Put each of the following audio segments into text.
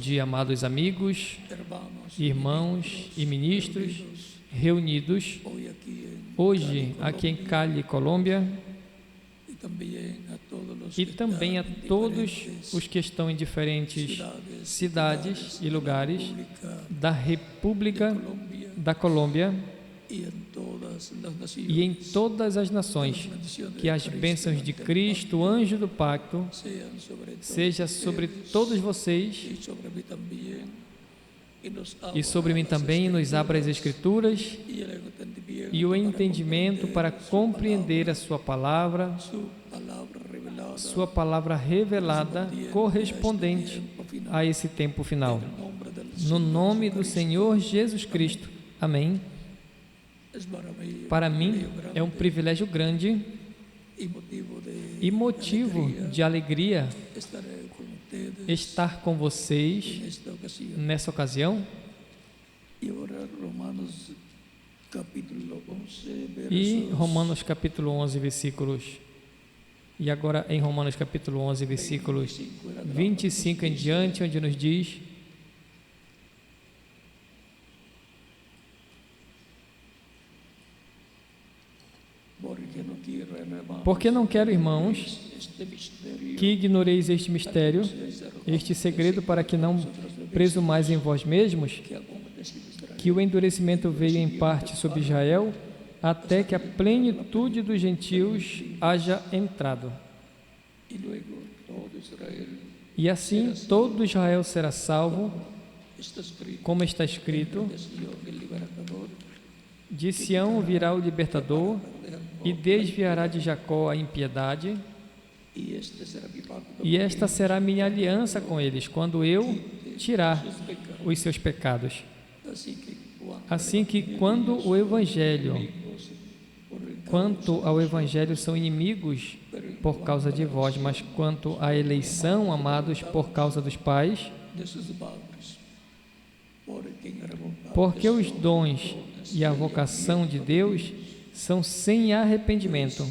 dia, amados amigos, irmãos e ministros reunidos hoje aqui em Cali, Colômbia, e também a todos os que estão em diferentes cidades e lugares da República da Colômbia e em todas as nações, que as bênçãos de Cristo, anjo do pacto, seja sobre todos vocês e sobre mim também, e nos abra as Escrituras e o entendimento para compreender a Sua palavra revelada, correspondente a esse tempo final. No nome do Senhor Jesus Cristo. Amém. Para mim é um privilégio grande e motivo de alegria estar com vocês nessa ocasião. E Romanos capítulo 11, versículos. E agora em Romanos capítulo 11, versículos 25 em diante, onde nos diz: porque não quero, irmãos, que ignoreis este mistério, este segredo, para que não presumais em vós mesmos, que o endurecimento veio em parte sobre Israel, até que a plenitude dos gentios haja entrado. E assim todo Israel será salvo, como está escrito: de Sião virá o libertador, e desviará de Jacó a impiedade, e esta será a minha aliança com eles, quando eu tirar os seus pecados. Assim que quanto ao Evangelho são inimigos por causa de vós, mas quanto à eleição, amados por causa dos pais, porque os dons e a vocação de Deus são sem arrependimento,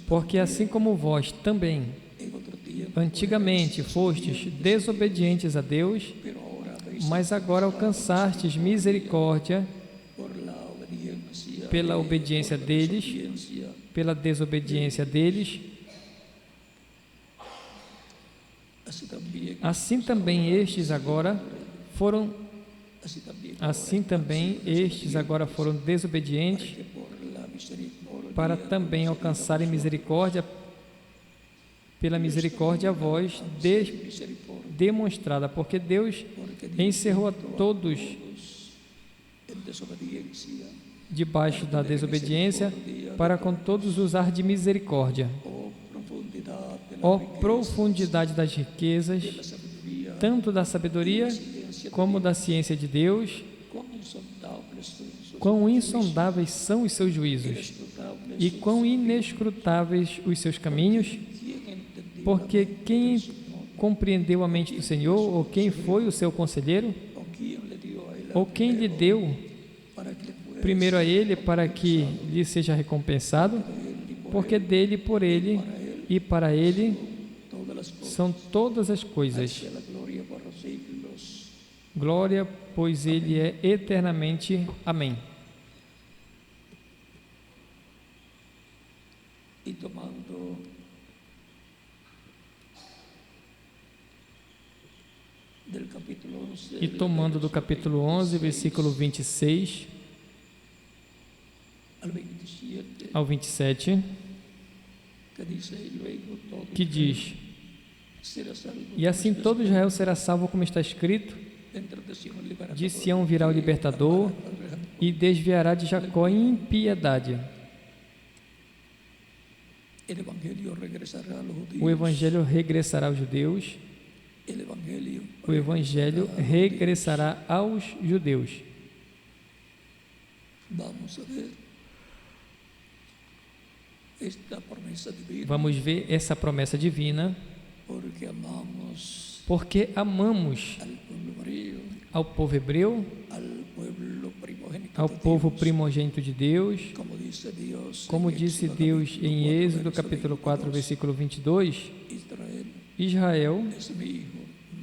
porque assim como vós também antigamente fostes desobedientes a Deus, mas agora alcançastes misericórdia pela obediência deles, pela desobediência deles, assim também estes agora foram desobedientes, para também alcançarem misericórdia pela misericórdia a vós demonstrada, porque Deus encerrou a todos debaixo da desobediência, para com todos usar de misericórdia. Ó profundidade das riquezas, tanto da sabedoria como da ciência de Deus, quão insondáveis são os seus juízos e quão inescrutáveis os seus caminhos, porque quem compreendeu a mente do Senhor, ou quem foi o seu conselheiro, ou quem lhe deu primeiro a ele, para que lhe seja recompensado, porque dele, por ele e para ele são todas as coisas. Glória, pois ele é eternamente. Amém. E tomando do capítulo 11, versículo 26 ao 27, que diz: e assim todo Israel será salvo, como está escrito: de Sião virá o libertador, e desviará de Jacó a impiedade. O Evangelho regressará aos judeus. O Evangelho regressará aos judeus. Vamos ver essa promessa divina, porque amamos ao povo hebreu, ao povo primogênito de Deus, como disse Deus em Êxodo capítulo 4, versículo 22, Israel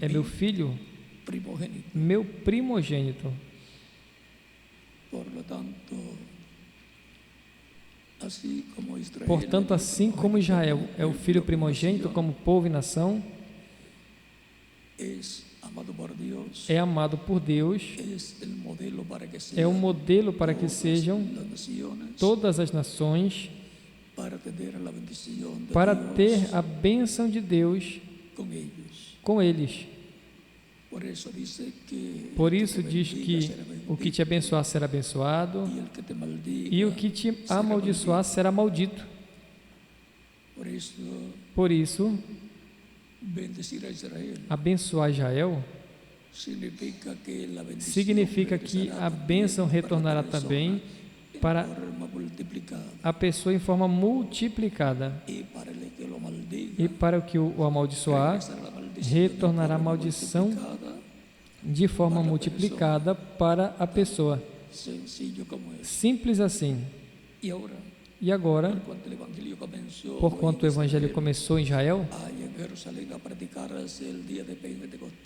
é meu filho, primogénito. meu primogênito. Portanto, assim como Israel é o filho primogênito como povo e nação, é amado por Deus, é um modelo para que sejam todas as nações, para ter a bênção de Deus com eles. Por isso diz que o que te abençoar será abençoado e o que te amaldiçoar será maldito. Por isso, abençoar Israel significa que a bênção retornará também para a pessoa em forma multiplicada, e para o que o amaldiçoar retornará a maldição de forma multiplicada para a pessoa. Simples assim. E agora, porquanto o Evangelho começou em Israel,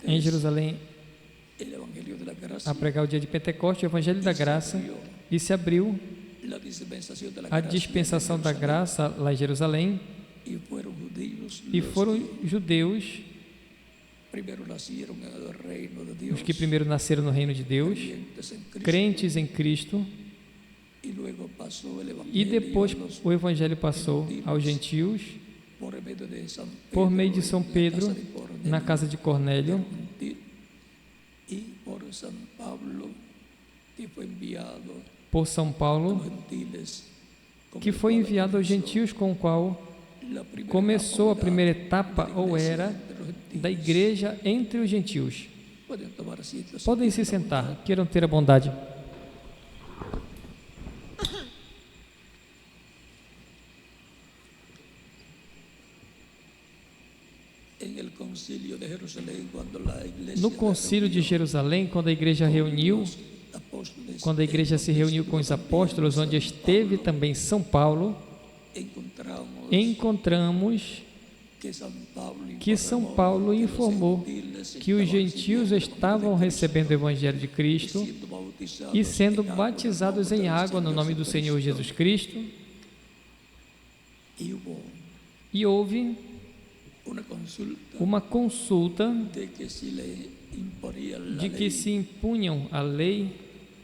em Jerusalém, a pregar o dia de Pentecostes, o Evangelho da Graça, e se abriu a dispensação da graça lá em Jerusalém, e foram judeus os que primeiro nasceram no reino de Deus, crentes em Cristo, e depois o Evangelho passou aos gentios, por meio de São Pedro, na casa de Cornélio, por São Paulo, que foi enviado aos gentios, com o qual começou a primeira etapa ou era da igreja entre os gentios. Podem se sentar, queiram ter a bondade. No concílio de Jerusalém, quando a igreja se reuniu com os apóstolos, onde esteve também São Paulo, encontramos que São Paulo informou que os gentios estavam recebendo o Evangelho de Cristo e sendo batizados em água no nome do Senhor Jesus Cristo, e houve uma consulta de que se impunham a lei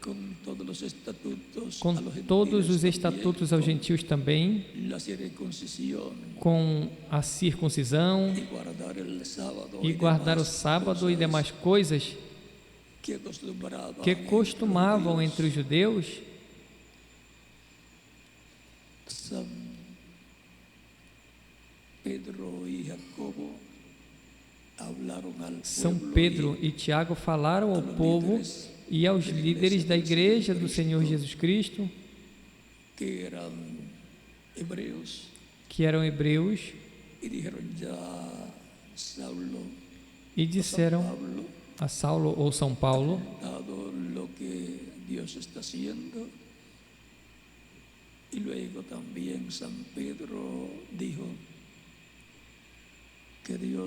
com todos os estatutos aos gentios também, com a circuncisão e guardar o sábado e demais coisas que costumavam entre os judeus. São Pedro e Tiago falaram ao povo e aos líderes da igreja do Senhor Jesus Cristo, que eram hebreus, e disseram a Saulo ou São Paulo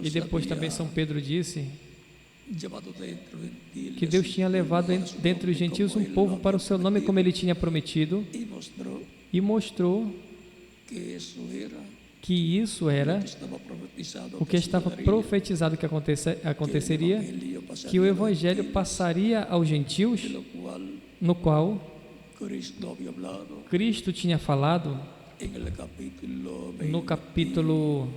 e depois também São Pedro disse que Deus tinha levado dentre os gentios um povo para o seu nome, como ele tinha prometido, e mostrou que isso era o que estava profetizado que aconteceria, que o Evangelho passaria aos gentios, no qual Cristo tinha falado no capítulo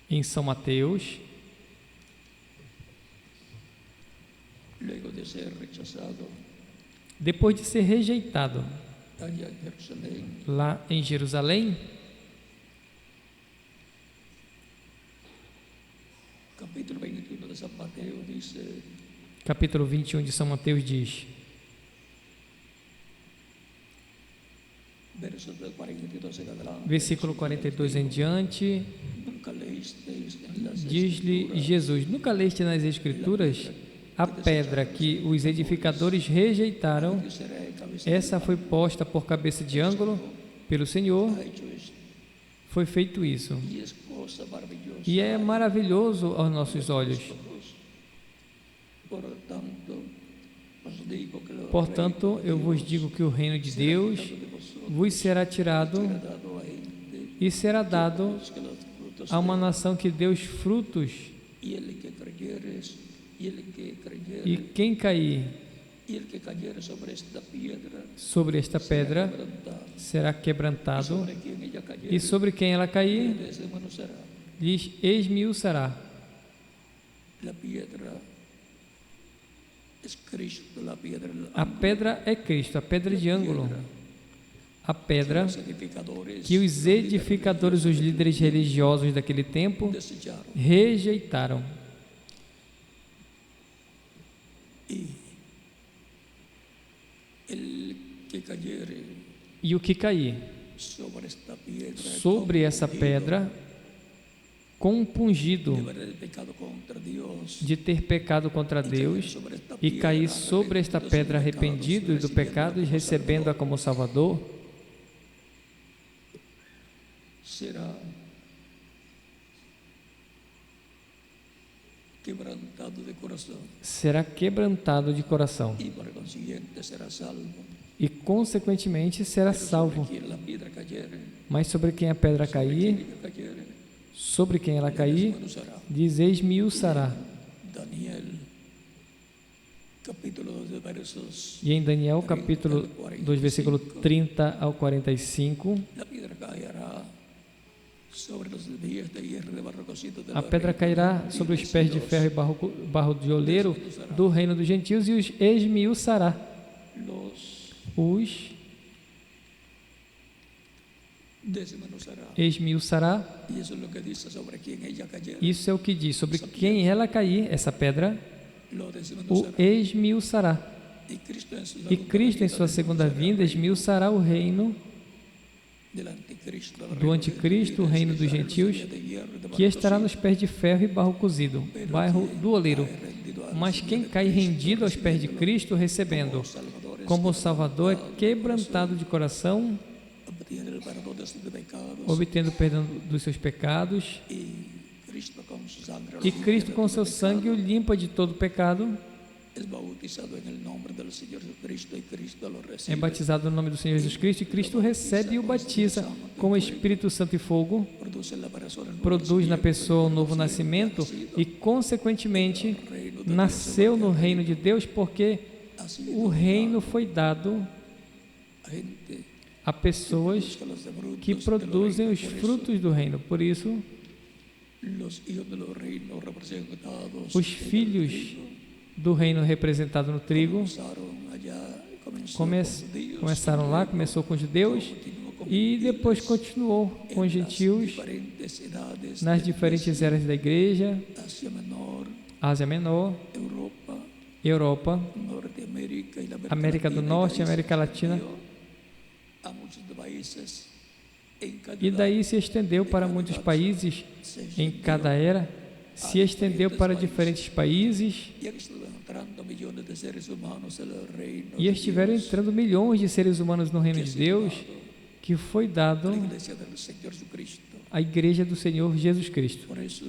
em São Mateus, depois de ser rejeitado lá em Jerusalém, capítulo 21 de São Mateus diz, versículo 42 em diante, diz-lhe Jesus: nunca leste nas Escrituras a pedra que os edificadores rejeitaram, essa foi posta por cabeça de ângulo, pelo Senhor, ha hecho esto. foi feito isso. Y es cosa maravillosa. E é maravilhoso aos nossos olhos. Por tanto, os digo que o Portanto, reino de eu vos Deus digo que o reino de será Deus quitado de vosotros, vos será tirado será dado a gente e será dado que los frutos a uma de- nação que deu os frutos. y el que creyeres, y el que creyere, E quem cair y el que cayere sobre esta piedra sobre esta pedra quebrantado, será quebrantado, sobre quien ella cayere, e sobre quem ela cair, de ese mano será. lhes esmiuçará. La piedra es Cristo, la piedra del A ángulo. pedra é Cristo, a pedra de ângulo. A pedra Los edificadores que os edificadores, os líderes religiosos daquele tempo, desecharon. rejeitaram. Y el que cayere E o que cair sobre esta piedra, sobre essa pedra, compungido de haber pecado contra Dios, de ter pecado contra Deus, e cair sobre esta pedra arrependido do pecado e recebendo-a como Salvador, será quebrantado de corazón será quebrantado de coração y por consiguiente será salvo. e, consequentemente, será salvo. Quien la piedra cayere, Mas sobre quem a pedra quien cair, ella cayere, sobre quem ela cair, desmenuzará. diz esmiuçará. Daniel, capítulo 2, versos. E em Daniel, capítulo 2, versículo 30 ao 45, La piedra caerá sobre los pies de hierro de barro cocido de a pedra cairá sobre os pés de ferro e barro de oleiro do reino dos gentios e os esmiuçará. Os desmenuzará. esmiuçará. Y eso es lo que dice sobre quien ella cayere. Isso é o que diz sobre quem ela cair, essa pedra, Lo o desmenuzará. esmiuçará. Y Cristo en su E Cristo, em sua segunda vinda, esmiuçará o reino del anticristo, do anticristo, o reino dos gentios, que estará nos pés de ferro e barro cozido, barro do oleiro. Mas quem cai rendido aos pés de Cristo, recebendo como Salvador, é quebrantado de coração, obtiene el perdón de sus pecados. obtendo perdão dos seus pecados, Y Cristo con su sangre e Cristo com seu sangue o limpa de todo pecado, es bautizado en el nombre del Señor Jesucristo y Cristo lo é recibe. batizado no nome do Senhor Jesus Cristo, e Cristo recebe e o batiza com o Espírito Santo e fogo, Produce en la persona el nuevo produz na nacimiento, pessoa um novo nascimento e, consequentemente, nasceu no reino de Deus, porque así o reino foi dado a gente a pessoas que los de frutos que de produzem los os reinos. frutos do reino. Por isso, Los hijos de los reinos representados os filhos do reino representado no trigo comenzaron allá, comenzó con judíos, começaram lá, começou com os judeus continuó con e gentiles, depois continuou com os en las gentios diferentes edades nas de diferentes eras da igreja, Asia Menor, Ásia Menor, Europa, Europa, Norteamérica y la América do Norte, América Latina, a muchos países en cada e daí se estendeu para muitos países em cada era, se estendeu para diferentes países y han estado entrando millones de seres humanos en el reino e de estiveram Dios, entrando milhões de seres humanos no reino de Deus, que foi dado a la iglesia del Señor Jesucristo. à igreja do Senhor Jesus Cristo. Por eso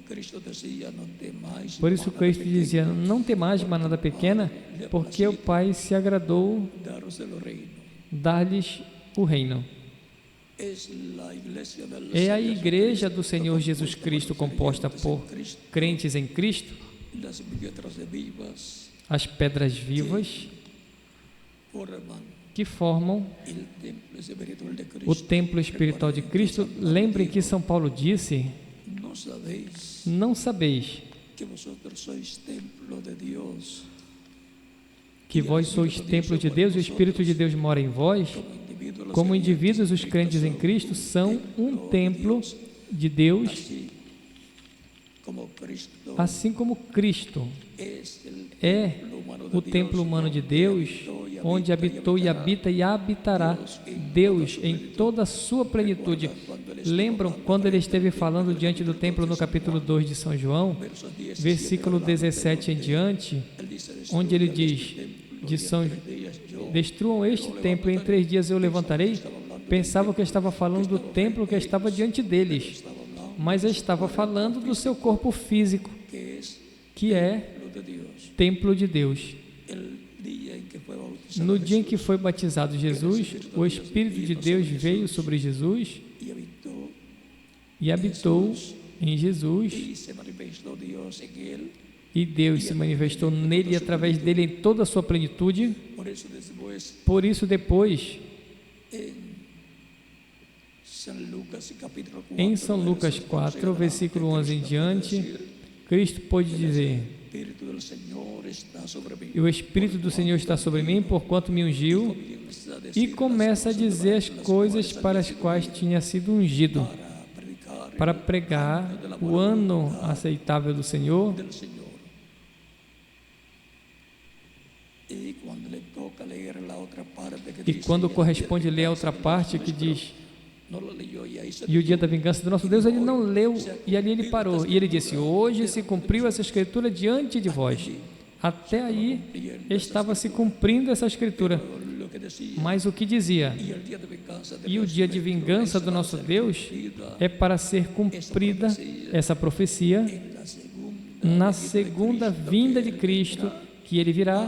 Cristo decía, no temáis, Por isso manada Cristo pequeña, dizia, não temais manada pequena, porque o Pai se agradou daros el reino. dar-lhes o reino. Es la iglesia del É a Señor igreja Jesucristo, do Senhor Jesus Cristo, composta por crentes em Cristo, las piedras vivas as pedras vivas forman que formam el templo espiritual de o Cristo. templo espiritual de Cristo. Lembrem que São Paulo disse, No sabéis não sabeis que vosotros sois templo de Dios, que vós sois templo de Deus e o Espírito de Deus mora em vós? Como indivíduos, os crentes em Cristo são um templo de Deus, así como Cristo assim como Cristo es el é templo humano o de templo Dios, humano de Deus, onde habitou e habita e habitará Deus em toda a sua plenitude. Lembram quando ele esteve falando diante do templo no capítulo 2 de São João, versos 10, versículo 17 em diante, él dice, onde ele diz, destruam este templo e em 3 dias eu levantarei. pensavam que estava falando do templo que estava diante deles, estaba hablando mas estava falando do seu corpo físico, que es que é lo de Dios. templo de Deus. El día en que fue bautizado No dia em que Jesús foi batizado Jesus, o Espírito de Deus veio sobre Jesus y habitó e habitou em Jesus, y se manifestó Dios en él. e Deus se manifestou nele e através dele em toda a sua plenitude. Por eso después Por isso, depois, en San Lucas capítulo 4, em São Lucas 4, versículo 11 em diante, Cristo pôde dizer: Espíritu del Señor está sobre mí. "E o Espírito do Senhor está sobre mim, porquanto me ungiu", Comienza a e decir começa a dizer as coisas para as quais tinha sido ungido, para predicar para pregar o ano aceitável do Senhor. del Señor. Y cuando le toca leer la otra parte que E dice, quando corresponde ler a outra parte que diz: no lo leyó y ahí se "E o dia da vingança do nosso Deus", ele não leu, e ali ele parou. E ele disse: "Hoje se cumpriu essa escritura diante de vós." Até aí estava se cumprindo essa escritura. lo que decía. Mas o que dizia? Y el día de venganza de E o Dios dia de vingança do nosso Deus cumplida é para ser cumprida essa profecia en la segunda na segunda vinda de Cristo, que ele virá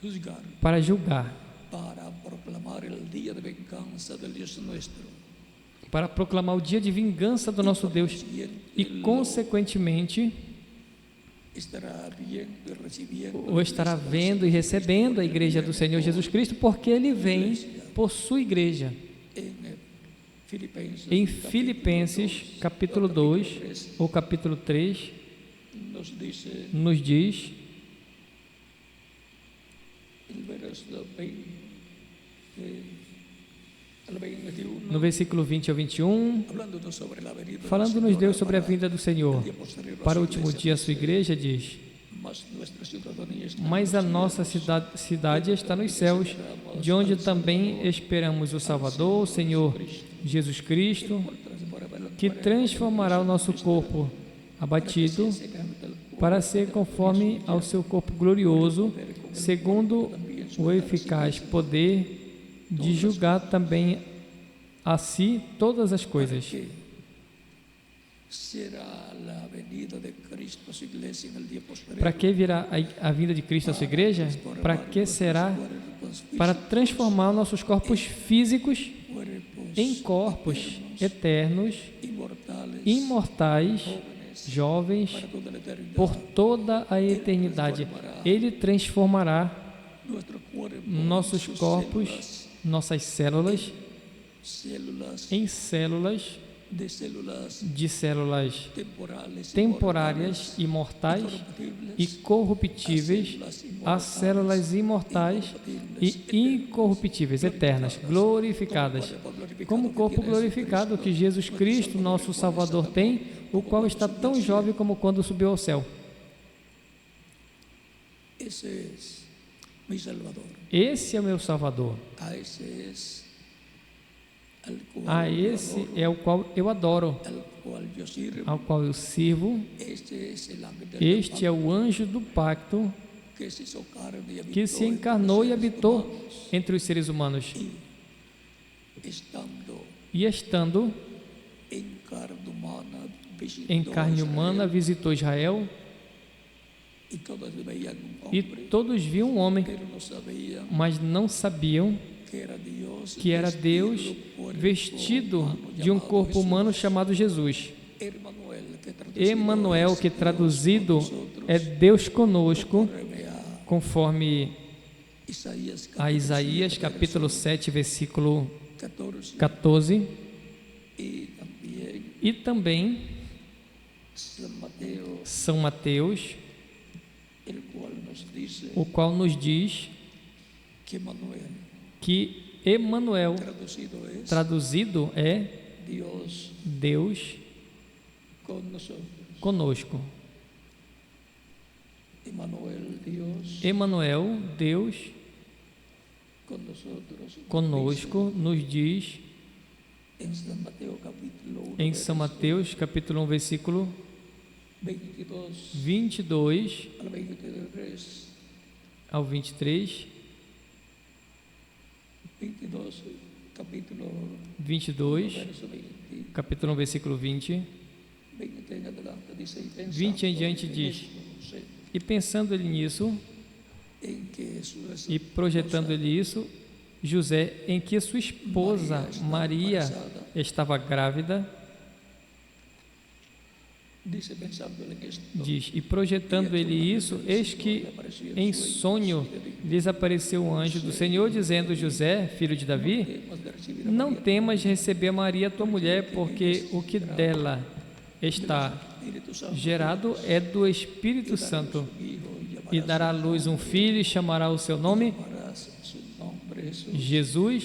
juzgar, para julgar, para proclamar el día de venganza del Dios nuestro. para proclamar o dia de vingança do nosso Deus e, consequentemente, Estará viendo y recibiendo o estará vendo e recebendo a igreja do Senhor Jesus Cristo, porque ele vem por sua igreja. Em Filipenses capítulo 2 ou capítulo 3 nos dice nos diz, el verso 20, al 21, no versículo 20 ao 21, hablándonos sobre la venida del falando-nos Señor Deus sobre a para vinda do Senhor. el día posterior a Para su o último iglesia, dia, a sua igreja diz: mas nuestra ciudadanía está "Mas a nossa cidade está nos céus, de onde também esperamos o Salvador, o Senhor Jesus Cristo, que transformará o nosso corpo abatido para ser conforme ao seu corpo glorioso, segundo o eficaz poder de julgar também a si todas as coisas." será la venida de Cristo a su iglesia en el día posterior. Para que virá a vinda de Cristo à sua igreja? Para que será? Para transformar nossos corpos físicos em corpos eternos, inmortales imortais, jovens, para toda la eternidad. por toda a eternidade. Ele transformará Nuestro cuerpo, nossos sus corpos, células, nossas células, células em células de células de células temporales, temporárias, imortais e corruptíveis, a células imortais e incorruptíveis, eternas, glorificadas, como o corpo glorificado que Jesus Cristo, nosso Salvador, tem, o qual está tão jovem como quando subiu ao céu. Ese es mi Salvador. Esse é o meu Salvador. A ese es al cual, A esse é o qual eu adoro, al cual yo sirvo. ao qual eu sirvo. Este es el ángel del Este é o anjo do pacto que se hizo carne y habitó que se entre encarnou los e seres habitou humanos. entre os seres humanos. Estando E estando en carne humana, visitó em carne Israel, humana, visitou Israel, y todos veían un e hombre, todos viam um homem, pero no sabían mas não sabiam que era Deus vestido de um corpo humano chamado Jesus. Emanuel, que traduzido é Deus conosco, conforme a Isaías capítulo 7, versículo 14, e também São Mateus, o qual nos diz que Emanuel, traduzido é Deus conosco. Emanuel, Deus conosco, nos diz em São Mateus capítulo 1, versículo 22 ao 23, capítulo 22, verso 20, capítulo 1, versículo 20. 20 en adelante, dice, y 20 em pensando diante en diz: esto, José, E pensando ele nisso, en que su e projetando ele isso, José, em que sua esposa Maria estava grávida, dice, pensando en esto, diz: E projetando ele isso, eis que em sonho lhes apareceu um anjo do Senhor, dizendo: José, filho de Davi, temas de recibir a não María, temas receber Maria, tua mulher, porque o que dela está Espíritu Santo, gerado é do Espírito Santo, hijo, y e dará à luz um filho e chamará o seu nome llamarás su nombre Jesús, Jesus,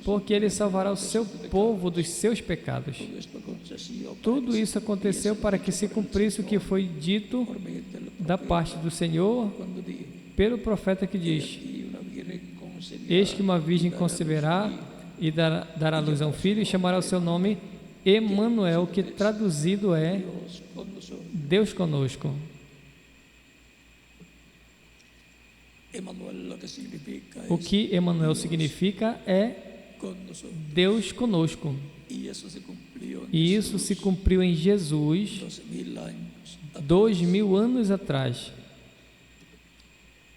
porque ele salvará o seu povo dos seus pecados. esto aconteció Tudo isso aconteceu para que se cumprisse o que foi dito por medio del da parte do Senhor cuando dijo, pelo profeta que diz: y una virgen concebirá Eis que uma virgem conceberá e dará à luz a um filho e chamará o seu nome Emanuel, que traduzido é Dios con nosotros. Deus conosco. Emanuel lo que significa O es que Emanuel significa é con nosotros. Deus conosco. Y eso se cumplió en E isso se cumpriu em Jesus 2000 años. 2000 anos atrás.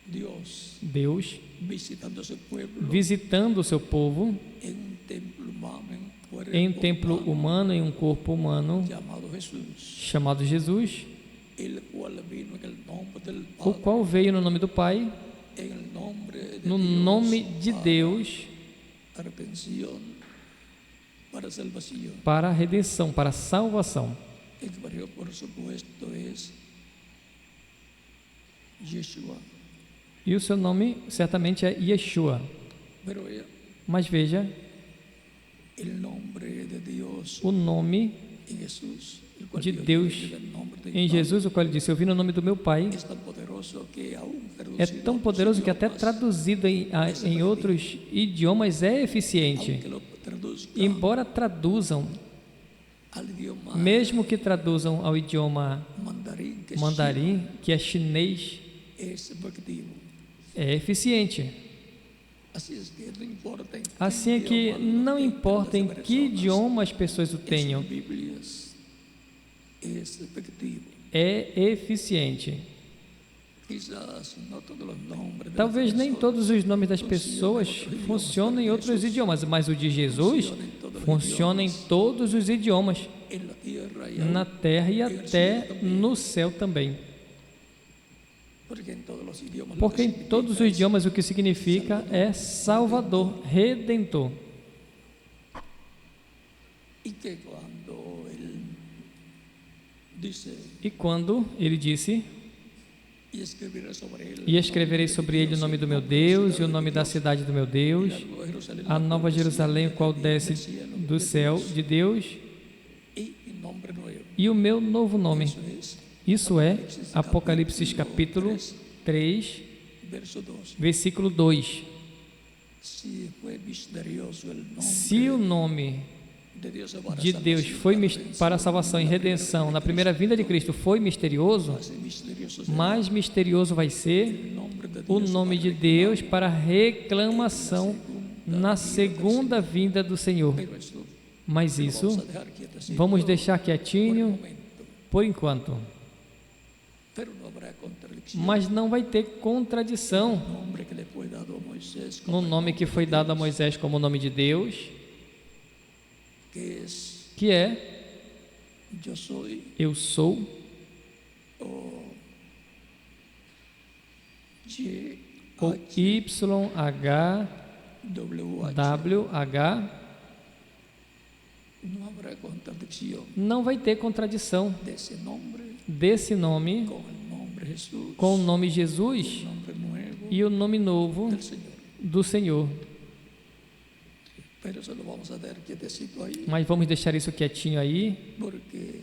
Dios Deus visitando su pueblo visitando o seu povo en un templo humano, en em um templo humano, em um corpo humano, llamado Jesús, chamado Jesus, el cual vino en el nombre del o Padre, qual veio no nome do Pai, en el nombre de no Dios, nome de Deus, para redención, para salvación. para a redenção, para a salvação. En hebreo, por supuesto, es Yeshua. E o seu nome certamente é Yeshua. Pero vea, Mas veja, el nombre de Dios o nome en Jesús, el cual de Dios Deus dio en el nombre de em Padre, Jesus, o qual ele disse: Eu vim no nome do meu Pai. es tan poderoso que aún É traducido tão a otros poderoso que até idiomas, traduzido em outros idiomas é eficiente. aunque lo traduzca Embora traduzam, al idioma mesmo que traduzam ao idioma mandarín, que mandarim, que é chinês, es efectivo. é eficiente. Así es que no importa en qué Assim é que idioma não lo tengan importa em las que personas, idioma as pessoas o tenham, en Biblias es efectivo. é eficiente. Quizás no todos los nombres de Talvez las nem personas todos os nomes das pessoas funcionem em outros idiomas, mas o de Jesus funciona em todos os idiomas, en la tierra y na terra e até no céu também. porque en todos los idiomas lo Porque que em significa todos os es idiomas o que significa é Salvador, Redentor. y que cuando él dice E quando ele disse: y escribiré sobre él E escreverei sobre ele o nome do meu Deus e o nome da cidade do meu Deus, a nova Jerusalém, o qual desce do céu de Deus, y un nombre nuevo. e o meu novo nome. Eso es Isso é Apocalipse capítulo 3, verso 2. versículo 2. Si fue misterioso el nombre Se o nome de Dios para de Deus salvación, foi para redención, para a salvação e redenção na primeira vinda de Cristo foi misterioso, más misterioso será mais misterioso vai ser el nombre de o Dios nome de Deus para reclamação na segunda vinda do Senhor. pero esto Mas vamos isso a dejar quietecito vamos deixar por el quietinho momento. por enquanto. Pero no habrá contradicción. Mas não vai ter contradição El nombre que le fue dado a Moisés no como el nome que foi dado a Moisés como o nome de Deus, que es que é yo soy Eu sou, o Y ou YHWH, no habrá contradicción não vai ter contradição de ese nombre desse nome con el nombre Jesús, com o nome el Jesus nombre nuevo e o nome novo del Señor. do Senhor. Pero eso lo vamos a dejar quietecito ahí, Mas vamos deixar isso quietinho aí, porque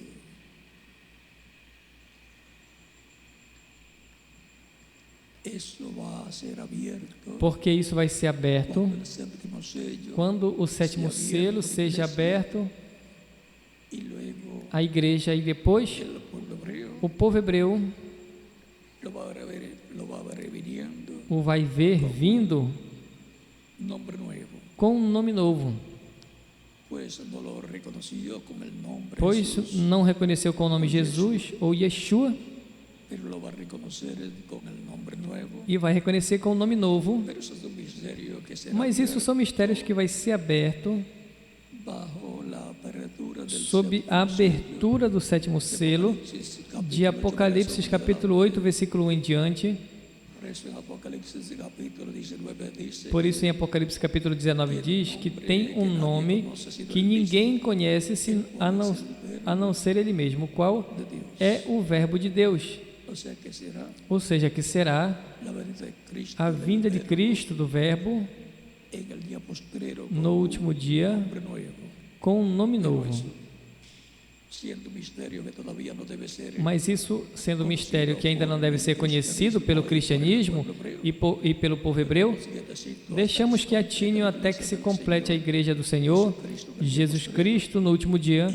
eso va a ser abierto porque isso vai ser aberto cuando el séptimo sello quando o sétimo selo seja aberto, y luego a igreja, e depois el pueblo hebreo o povo hebreu lo va a ver viniendo o vai ver vindo nombre nuevo, com um nome novo, pues no lo reconoció con el nombre pois Jesús, não reconheceu com o nome Jesus ou Yeshua, pero lo va a reconocer con el nombre nuevo. e vai reconhecer com o nome novo. Pero eso es un misterio que será Mas isso são mistérios que vai ser aberto bajo la apertura del sob séptimo a abertura do sétimo selo sello. de Apocalipse capítulo 8, versículo 1 em diante. Por eso en Apocalipsis capítulo 19 dice, Por isso, em Apocalipse capítulo 19 diz que tem um nome que ninguém conhece a não ser Ele mesmo, o qual é o Verbo de Deus. o sea que será Ou seja, que será la venida de Cristo a vinda de Cristo, do Verbo, en el día postrero con no último dia, nombre nuevo. com um nome novo. Siendo un misterio que todavía no debe ser Mas isso, sendo um mistério que ainda não deve ser conhecido pelo cristianismo e pelo povo hebreu, deixamos que atine até que se complete a igreja do Senhor, Jesus Cristo, no último dia.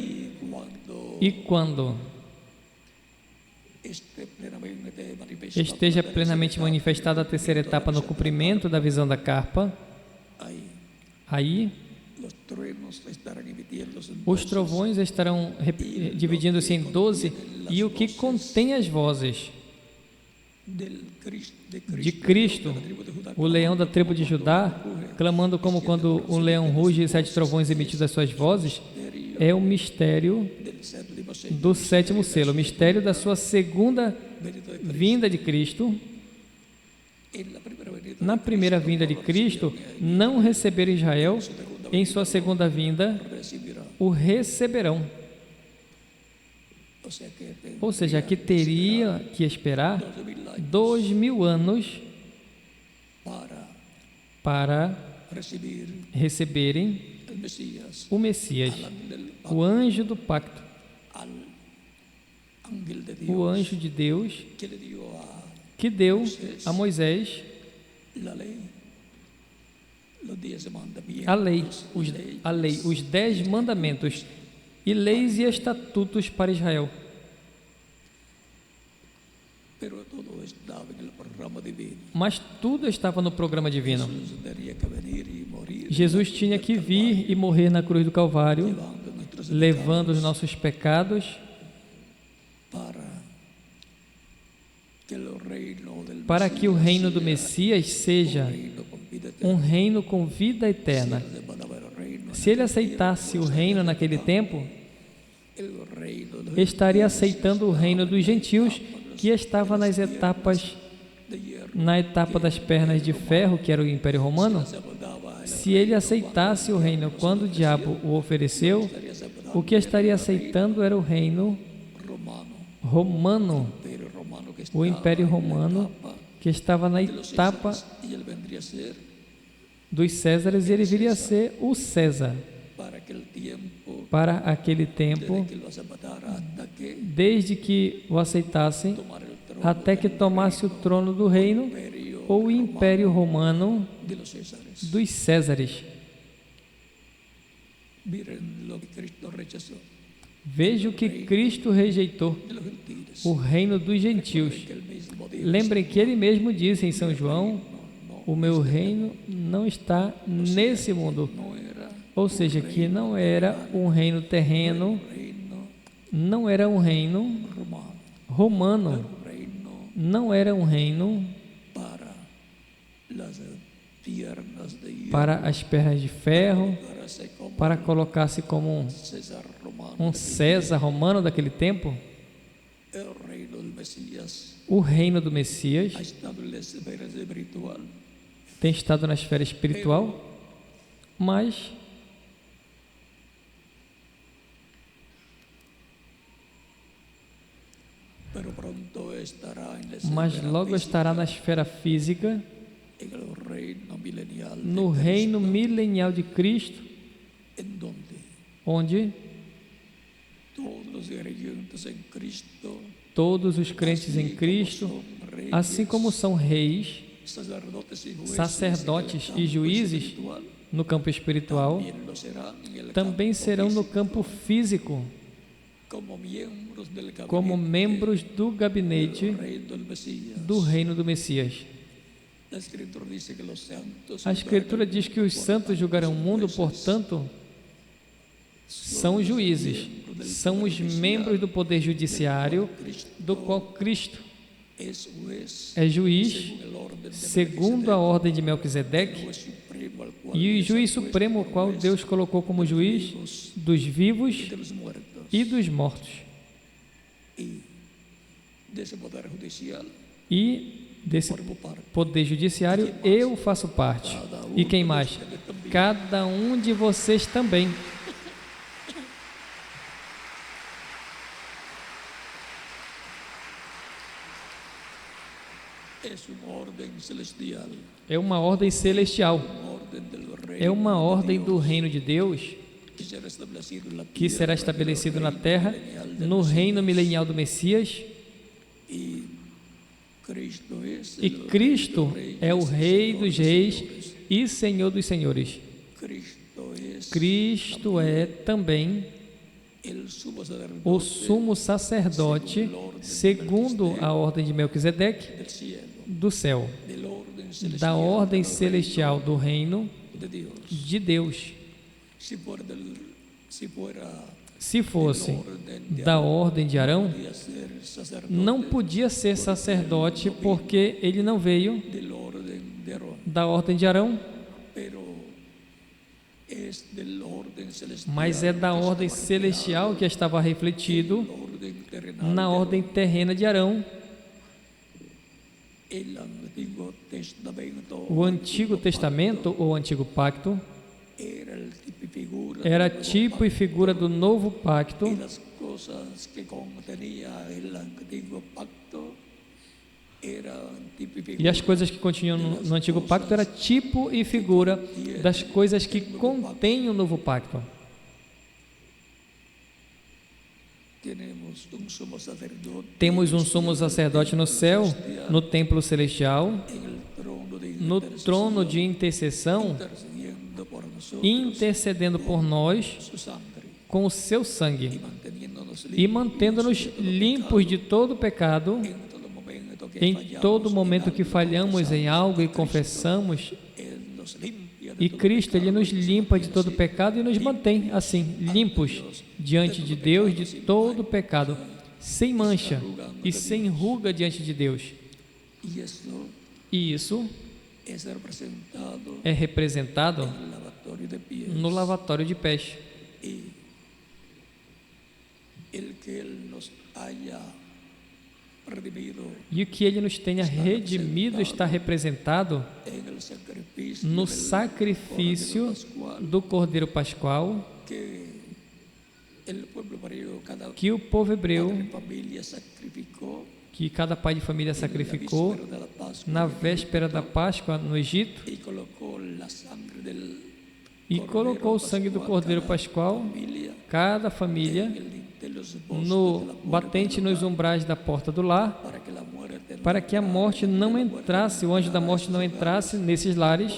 E quando esteja plenamente manifestada a terceira etapa no cumprimento da visão da carpa, aí os trovões estarão dividindo-se em 12, e o que contém as vozes de Cristo, o leão da tribo de Judá, clamando como quando um leão ruge e 7 trovões emitindo as suas vozes, é o mistério do sétimo selo, o mistério da sua segunda vinda de Cristo. Na primeira vinda de Cristo, não receber Israel, em sua segunda vinda, o receberão. Ou seja, que teria que esperar 2000 anos para receberem o Messias, o anjo do pacto, o anjo de Deus que deu a Moisés a lei, os 10 mandamentos e leis e estatutos para Israel. Mas tudo estava no programa divino. Jesus tinha que vir e morrer na cruz do Calvário, levando os nossos pecados, para que o reino do Messias seja um reino com vida eterna. Se ele aceitasse o reino naquele tempo, estaria aceitando o reino dos gentios, que estava na etapa das pernas de ferro, que era o Império Romano. Se ele aceitasse o reino quando o diabo o ofereceu, o que estaria aceitando era o reino romano, o Império Romano, que estava na etapa dos Césares, e ele viria a ser o César para aquele tempo, desde que o aceitassem até que tomasse o trono do reino, ou o Império Romano dos Césares. Veja o que Cristo rejeitou: o reino dos gentios. Lembrem que ele mesmo disse em São João: o meu reino não está nesse mundo. Ou seja, que não era um reino terreno, não era um reino romano, não era um reino para as pernas de ferro, para colocar-se como um César romano daquele tempo. O reino do Messias tem estado na esfera espiritual, mas logo estará na esfera física, no reino milenial de Cristo, onde todos os crentes em Cristo, assim como são reis, sacerdotes e juízes no campo espiritual, também serão no campo físico, como membros do gabinete do reino do Messias. La Escritura dice que los santos A Escritura diz que os santos julgarão o mundo, portanto, são os juízes, são os membros do poder judiciário, do qual Cristo é juiz, segundo a ordem de Melquisedeque, e o juiz supremo, o qual Deus colocou como juiz dos vivos e dos mortos. E desse poder judiciário eu faço parte. E quem mais? Cada um de vocês também. É uma ordem celestial. É uma ordem do reino de Deus que será estabelecido na terra, no reino milenial do Messias. E Cristo é o Rei dos Reis e Senhor dos Senhores. Cristo é também o sumo sacerdote, segundo a ordem de Melquisedeque, do céu, da ordem celestial do reino de Deus. Se fosse da ordem de Arão, não podia ser sacerdote, porque ele não veio da ordem de Arão, mas é da ordem celestial que estava refletido na ordem terrena de Arão. O Antigo Testamento, ou Antigo Pacto, era tipo e figura do Novo Pacto, e as coisas que continham no Antigo Pacto era tipo e figura das coisas que contém o Novo Pacto. Temos um sumo sacerdote no céu, no templo celestial, no trono de intercessão, intercedendo por nós com o seu sangue e mantendo-nos limpos de todo pecado. Em todo momento que falhamos em algo e confessamos, e Cristo, Ele nos limpa de todo pecado e nos mantém assim, limpos diante de Deus de todo pecado, sem mancha e sem ruga diante de Deus. E isso é representado no lavatório de pés. E o que Ele nos tenha redimido está representado no sacrifício do Cordeiro Pascual, que o povo hebreu, que cada pai de família sacrificou na véspera da Páscoa no Egito, e colocou o sangue do Cordeiro Pascual, cada família, no batente nos umbrais da porta do lar, para que a morte não entrasse, o anjo da morte não entrasse nesses lares,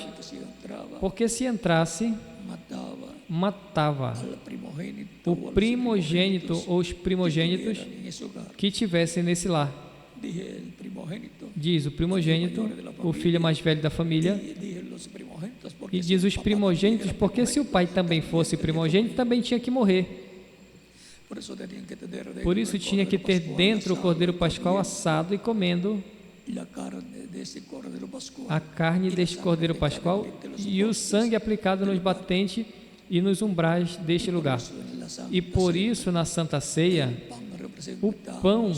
porque se entrasse, matava o primogênito ou os primogênitos que tivessem nesse lar. Diz o primogênito, o filho mais velho da família, e diz os primogênitos, porque se o pai também fosse primogênito, também tinha que morrer. Por isso tinha que ter dentro o Cordeiro Pascual assado e comendo a carne deste Cordeiro Pascual e o sangue aplicado nos batentes e nos umbrais deste lugar. E por isso na Santa Ceia, o pão,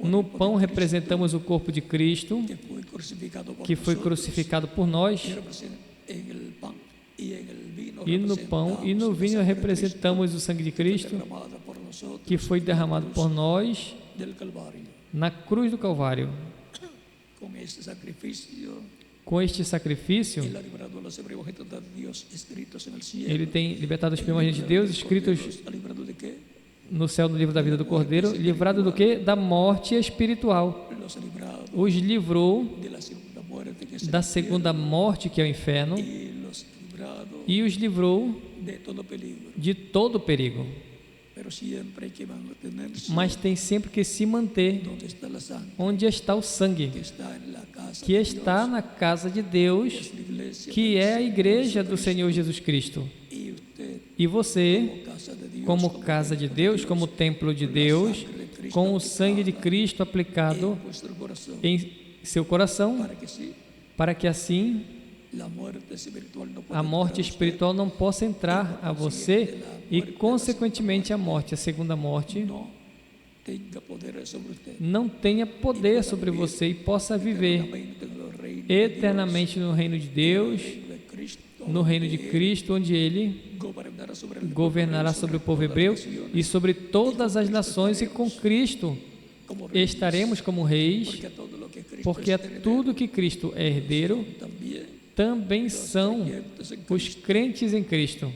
no pão representamos o corpo de Cristo, que foi crucificado por nós, e no pão e no vinho representamos o sangue de Cristo, que foi derramado por nós na cruz do Calvário. Com este sacrifício, Ele tem libertado os primogênitos de Deus, escritos no céu no livro da vida do Cordeiro, livrado do quê? Da morte espiritual. Os livrou da segunda morte, que é o inferno, e os livrou de todo perigo. pero siempre hay que mantenerse mas tem sempre que se manter donde está la sangre, onde está o sangue, que está en la casa que de está Dios, na casa de Deus, es la iglesia que del é a Señor igreja do Jesucristo. Senhor Jesus Cristo. Y usted, E você, como casa de Dios, como casa de Deus, como templo de Deus, com o sangue de Cristo aplicado en vuestro corazón, em seu coração, para que sí, para que assim la muerte espiritual no pueda a morte entrar a usted, espiritual não possa entrar a você e, consequentemente, a morte, a segunda morte, no tenga poder sobre usted, não tenha poder sobre você e possa viver eternamente en el reino eternamente no reino de Deus, de Cristo, no reino de Cristo, onde Ele gobernará sobre el governará sobre o povo hebreu e sobre todas as nações, e com Cristo como reyes, estaremos como reis, porque todo lo que Cristo porque es a heredero, tudo que Cristo é herdeiro, também são os crentes em Cristo.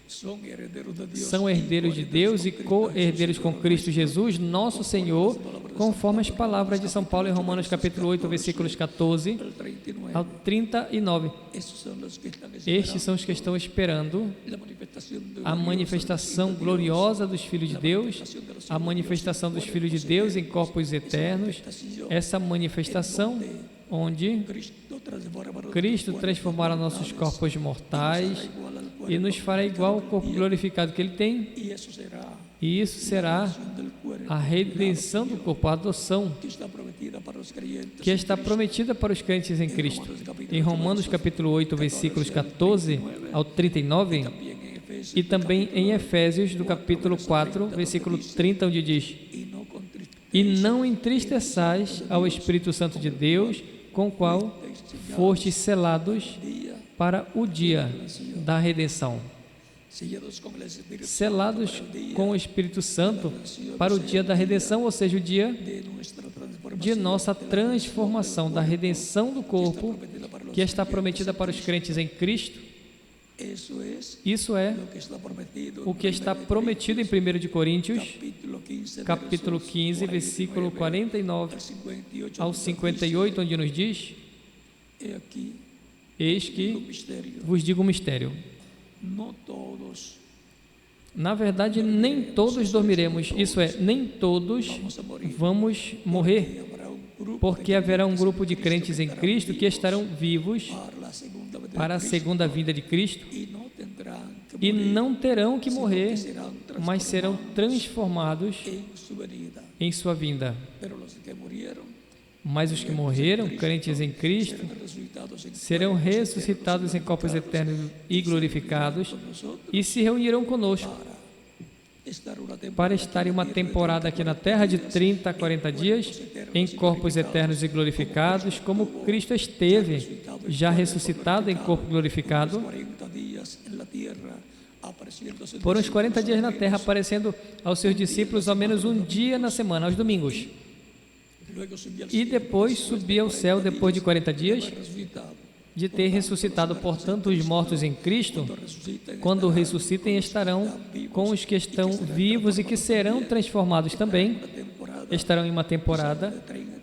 son herederos de Dios, São herdeiros de Deus e co-herdeiros com Cristo Jesus, nosso Senhor, conforme as palavras de São Paulo em Romanos capítulo 8, versículos 14 el 39. ao 39. Esos son los que están Estes são os que estão esperando la manifestación de a manifestação gloriosa dos filhos de Deus, a manifestação dos filhos de Deus em corpos eternos, essa manifestação onde Cristo transformará nossos corpos mortais e nos fará igual ao corpo glorificado que Ele tem, y eso será e isso será del cuerpo a redenção do corpo, a adoção, que está prometida para los creyentes que está prometida para os crentes em Cristo. Em Romanos capítulo 8, versículos 14 ao 39, también en Efesios, e também em Efésios, do capítulo 4, versículo 30, onde diz: E não entristeçais ao Espírito Santo de Deus, com o qual fostes selados para o dia da redenção. sellados con el Espíritu Selados com o Espírito Santo para o dia da redenção, ou seja, o dia de nuestra transformación, de nossa transformação, da redenção do corpo, que está prometida para os crentes em Cristo. eso es Isso é lo que está prometido o que está prometido em 1 de Coríntios, capítulo 15, capítulo 15, versículo 49 ao 58, onde nos diz: he aquí Eis un que misterio, vos digo um mistério. no todos Na verdade, nem todos dormiremos, isso é, nem todos vamos morrer, habrá un grupo porque haverá um grupo de crentes em Cristo que estarão vivos para la segunda vez de para a Cristo, segunda vinda de Cristo y no tendrán que e morir, não terão que morrer, serán mas serão transformados en su venida, em sua vinda. pero los que murieron Mas os que morreram, crentes em Cristo, resucitados en serão ressuscitados em corpos eternos e glorificados nosotros e se reunirão conosco estar una temporada para estar em uma temporada aqui na terra de 30 a 40 dias em corpos eternos e glorificados, como Cristo esteve já ressuscitado em corpo glorificado 40 días en la tierra, apareciéndose por uns 40 dias na terra, aparecendo aos seus discípulos ao menos um dia na semana, aos domingos, luego subió al e depois subir ao céu depois de 40 dias resucitado, de ter ressuscitado. Portanto, os mortos em Cristo, resucitan quando ressuscitem, estarão com os que estão vivos e que serão transformados também. temporada Estarão em uma temporada,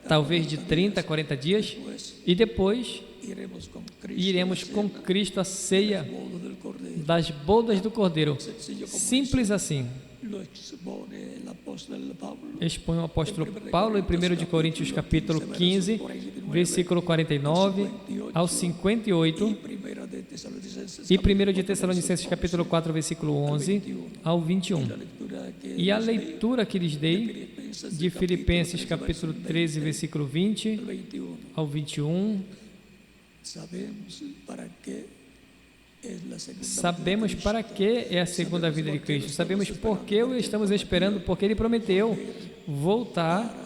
talvez de 30 a 40 dias, e depois iremos con Cristo iremos com Cristo à ceia bodo del Cordero. das bodas do Cordeiro. Simples assim. Lo expone el apóstol Pablo Expõe o apóstolo Paulo em 1 de Coríntios capítulo 15, versículo 49 ao 58, primera de Tesalonicenses e 1 de Tessalonicenses capítulo 4, versículo 11 ao 21. lectura que E a leitura que lhes dei de Filipenses capítulo 13, versículo 20 21 ao 21, sabemos para qué es la segunda sabemos para que é a segunda vinda de Cristo, sabemos por que o estamos esperando, porque Ele prometeu voltar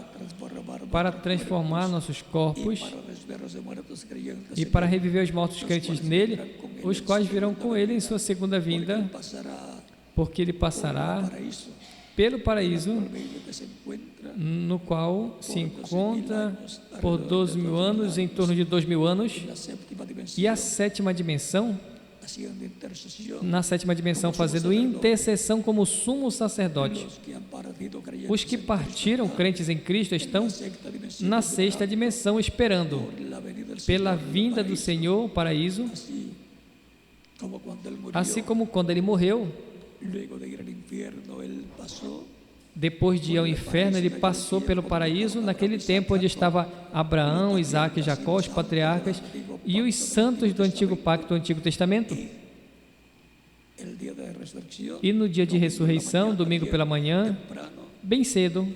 para transformar nossos corpos para resucitar los muertos creyentes e para reviver os mortos crentes nele, os quais virão com Ele em sua segunda vinda, pasará porque Ele passará paraíso pelo paraíso, medio que se encuentra no qual se encontra por 12.000 anos, em torno de 2.000 anos, la séptima dimensión, e a sétima dimensão, haciendo intercesión na sétima dimensão, fazendo intercessão como sumo sacerdote. los que han partido creyentes Os que partiram crentes em Cristo estão sexta dimensión, na sexta dimensão, esperando la venida del pela vinda do Senhor, o paraíso, como cuando él murió, assim como quando Ele morreu, luego de ir al infierno él pasó. Depois de ir ao inferno, ele passou pelo paraíso, naquele tempo onde estava Abraão, Isaac, Jacó, os patriarcas e os santos do Antigo Pacto, do Antigo Testamento. El día de resurrección, E no dia de ressurreição, domingo pela manhã, temprano, bem cedo,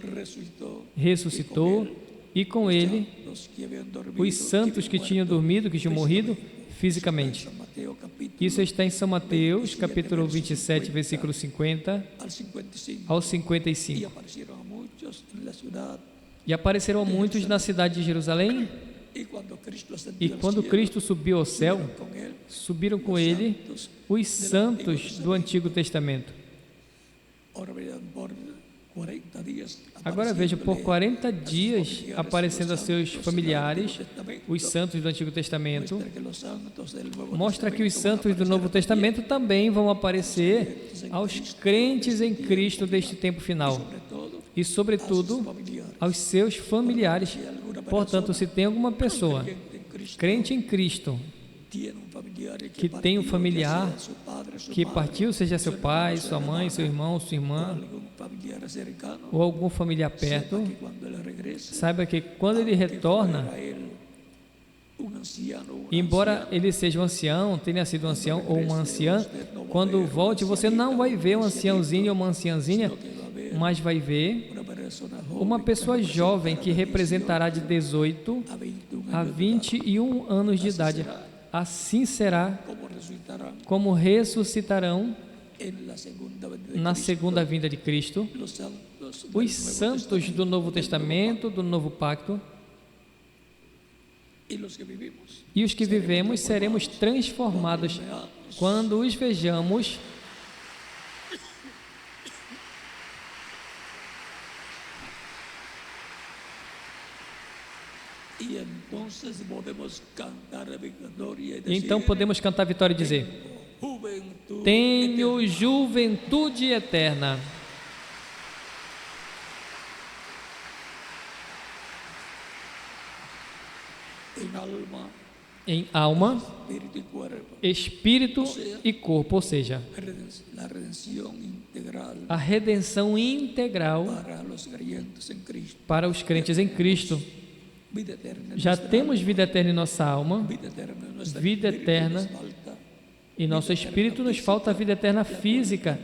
ressuscitou, e com ele los que habían dormido, os santos que tinham dormido, que tinham morrido fisicamente. San Mateo capítulo Isso está em São Mateus, capítulo 27, versículo 50 al 55. ao Y 55. aparecieron a muchos en la ciudad. E apareceram a muitos na cidade de Jerusalém, Y cuando Cristo ascendió e al quando cielo, Cristo subiu ao céu, con él subiram com ele os santos do Antigo Testamento. ahora verán por 40 días. Agora veja, por apareciéndole 40 dias aparecendo a seus familiares, os santos do Antigo Testamento. muestra que los santos del Nuevo Mostra que os Testamento santos do Novo Testamento também vão aparecer aos crentes em Cristo deste tempo final. sobre todo E, sobretudo, familiares. aos seus familiares. Portanto, se tem alguma pessoa Creyente en Cristo, crente em Cristo tiene un familiar que tem um partió, familiar ya sea su padre, su que madre, partiu, seja seu pai, sua mãe, seu irmão, sua irmã, algún familiar cercano, ou algum familiar perto, que cuando él regrese, saiba que quando ele retorna, a él un anciano, una embora ele seja um ancião, tenha sido um ancião ou uma anciã, quando volte, você não vai ver um anciãozinho ou uma anciãzinha, mas vai ver una persona uma pessoa jovem que representará de 18 a 21 a 21 anos de idade. Assim será como resucitarán como ressuscitarão en la segunda venida de na Cristo. segunda vinda de Cristo Los santos del os Nuevo santos do Novo Testamento, do Novo Pacto, y los que vivimos e os que vivemos seremos transformados quando os vejamos y entonces podemos cantar a victoria y e decir, então podemos cantar a vitória e dizer: juventud tenho juventude eterna. en alma, Em alma, espíritu y cuerpo. espírito e corpo, ou seja, La redención integral a redenção integral para los creyentes en Cristo. para os crentes em Cristo. Vida eterna en Já nuestra temos alma, vida eterna em nossa alma, vida eterna en nuestra vida espíritu eterna nos falta, e nosso espírito nos falta a vida eterna física,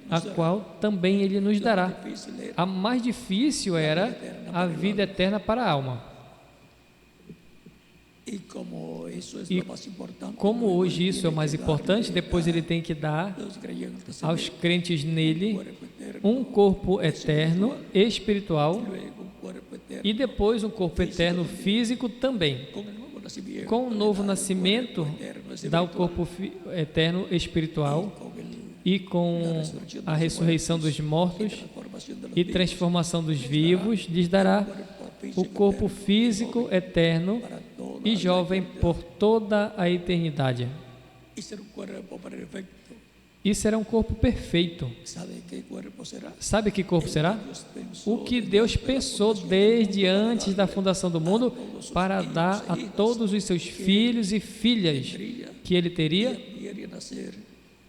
a qual também Ele nos dará. difícil era A mais difícil era a vida eterna para a alma. y como eso es E lo más importante, como luego hoje él isso é o tiene mais que dar importante, depois Ele tem que dar a los creyentes en aos él crentes nele cuerpo eterno, um corpo eterno, espiritual, luego un cuerpo eterno e depois um corpo eterno físico também. con el nuevo nacimiento, Com o novo nascimento, dá o corpo eterno espiritual con el e com a ressurreição dos mortos formación de los e transformação dos vivos, lhes dará o corpo físico eterno e jovem por toda a eternidade. y ser un cuerpo perfecto. E será um corpo perfeito. ¿Sabe qué cuerpo será? Sabe que corpo será? Dios pensó O que Deus pensou desde antes da fundação do mundo para dar a todos os seus filhos e filhas que Ele teria quería nacer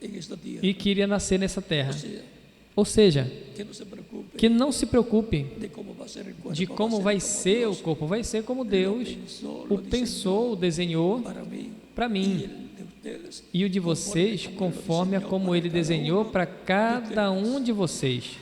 en esta tierra. e que iria nascer nessa terra. O sea, Ou seja, que no se preocupe que não se preocupe de cómo va a ser el cuerpo. de como vai ser o corpo. Vai ser como Deus o pensou, o desenhou para mí para y mim el de ustedes. e o de vocês, conforme a como Ele desenhou para cada um de vocês.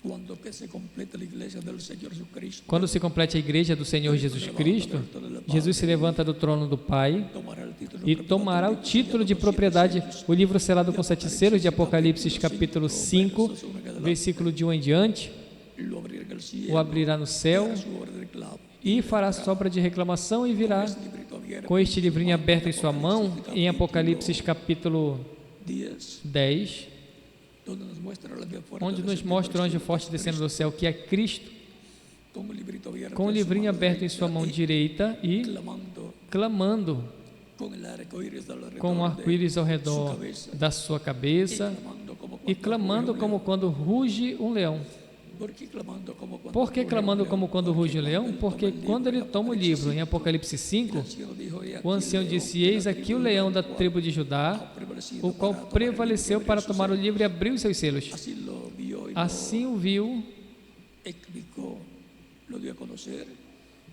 Cuando que se complete la iglesia del Señor Jesucristo, Quando se complete a igreja do Senhor Jesus Cristo, Jesus se levanta do trono do Pai tomará el título e tomará o título de propriedade, o livro selado com 7 selos de Apocalipse, capítulo 5, versículo de 1 em diante, lo abrirá en el o cielo, abrirá no céu su obra de reclamo. e fará sobra de reclamação e virá Librito abierto, com este livrinho aberto em sua mão, em Apocalipse, capítulo 10, 10, donde nos muestra la vía fuerte onde del nos Señor mostra o anjo Jesucristo, forte descendo do céu, que é Cristo, con el librito abierto com o en su livrinho mano aberto em sua derecha mão y direita e clamando clamando con el arco iris alrededor com o de arco-íris ao su redor cabeza, da sua y cabeça clamando como e clamando como quando ruge um leão. ¿Por qué clamando como cuando Por que ruge clamando un como león? quando ruge o leão? Porque Porque quando ele toma o livro em Apocalipse 5, o ancião disse: Eis aqui o leão da tribo de Judá, o qual prevaleceu para tomar o livro e abrir os seus selos. Así lo vio y Assim o viu lo explicó, lo dio a conocer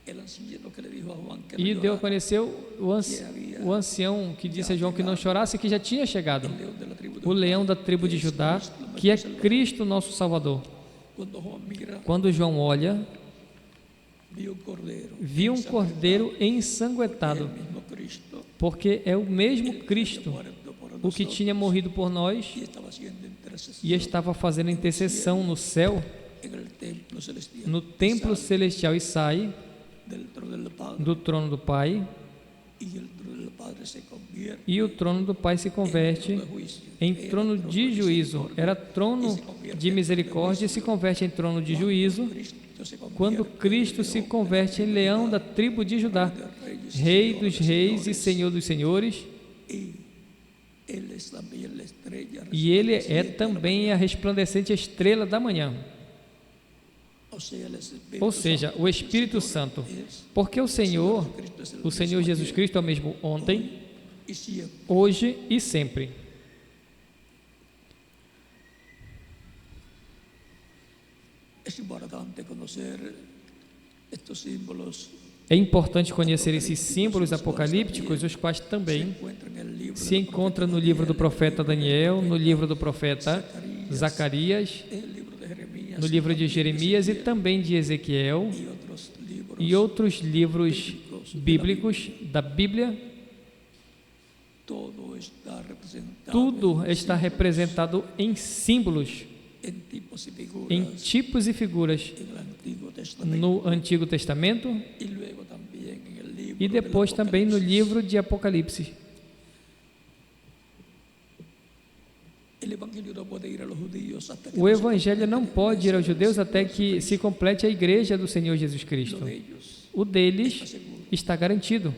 el anciano que le dijo a Juan que no e deu a llorara. conhecer o ancião que disse a João que não chorasse, que já tinha chegado, El león de la tribu de o leão da tribo de Judá, que é Cristo nosso Salvador. Cuando Juan mira, Quando João olha, vio un cordero, viu um cordeiro el ensanguentado, mismo Cristo, porque é o mesmo Cristo, muerto por o que nosotros, tinha morrido por nós y estaba haciendo intercesión e estava fazendo intercessão no céu, en el templo celestial, no templo celestial, e sai del trono del Padre, do trono do Pai, y el trono del Padre se convierte e o trono do Pai se converte en juicio. em trono de juízo. Era trono de misericórdia e se converte em trono de juízo Cristo se convierte quando Cristo se converte em leão da tribo de Judá, Rei dos reis e Senhor dos senhores, y Él es también la estrella e Ele é resplandeciente. também a resplandecente estrela da manhã, ou seja, o Espírito Santo, porque o Senhor Jesus Cristo é o mesmo ontem, y siempre. hoje e sempre. Es importante conocer estos símbolos. É importante conhecer esses símbolos apocalípticos, os quais também se encontram no livro do profeta Daniel, no livro do profeta Zacarias, no livro de Jeremias e também de Ezequiel e outros livros bíblicos da Bíblia. Tudo está representado em símbolos, em tipos e figuras no Antigo Testamento e depois também no livro de Apocalipse. O Evangelho não pode ir aos judeus até que se complete a igreja do Senhor Jesus Cristo. O deles está garantido.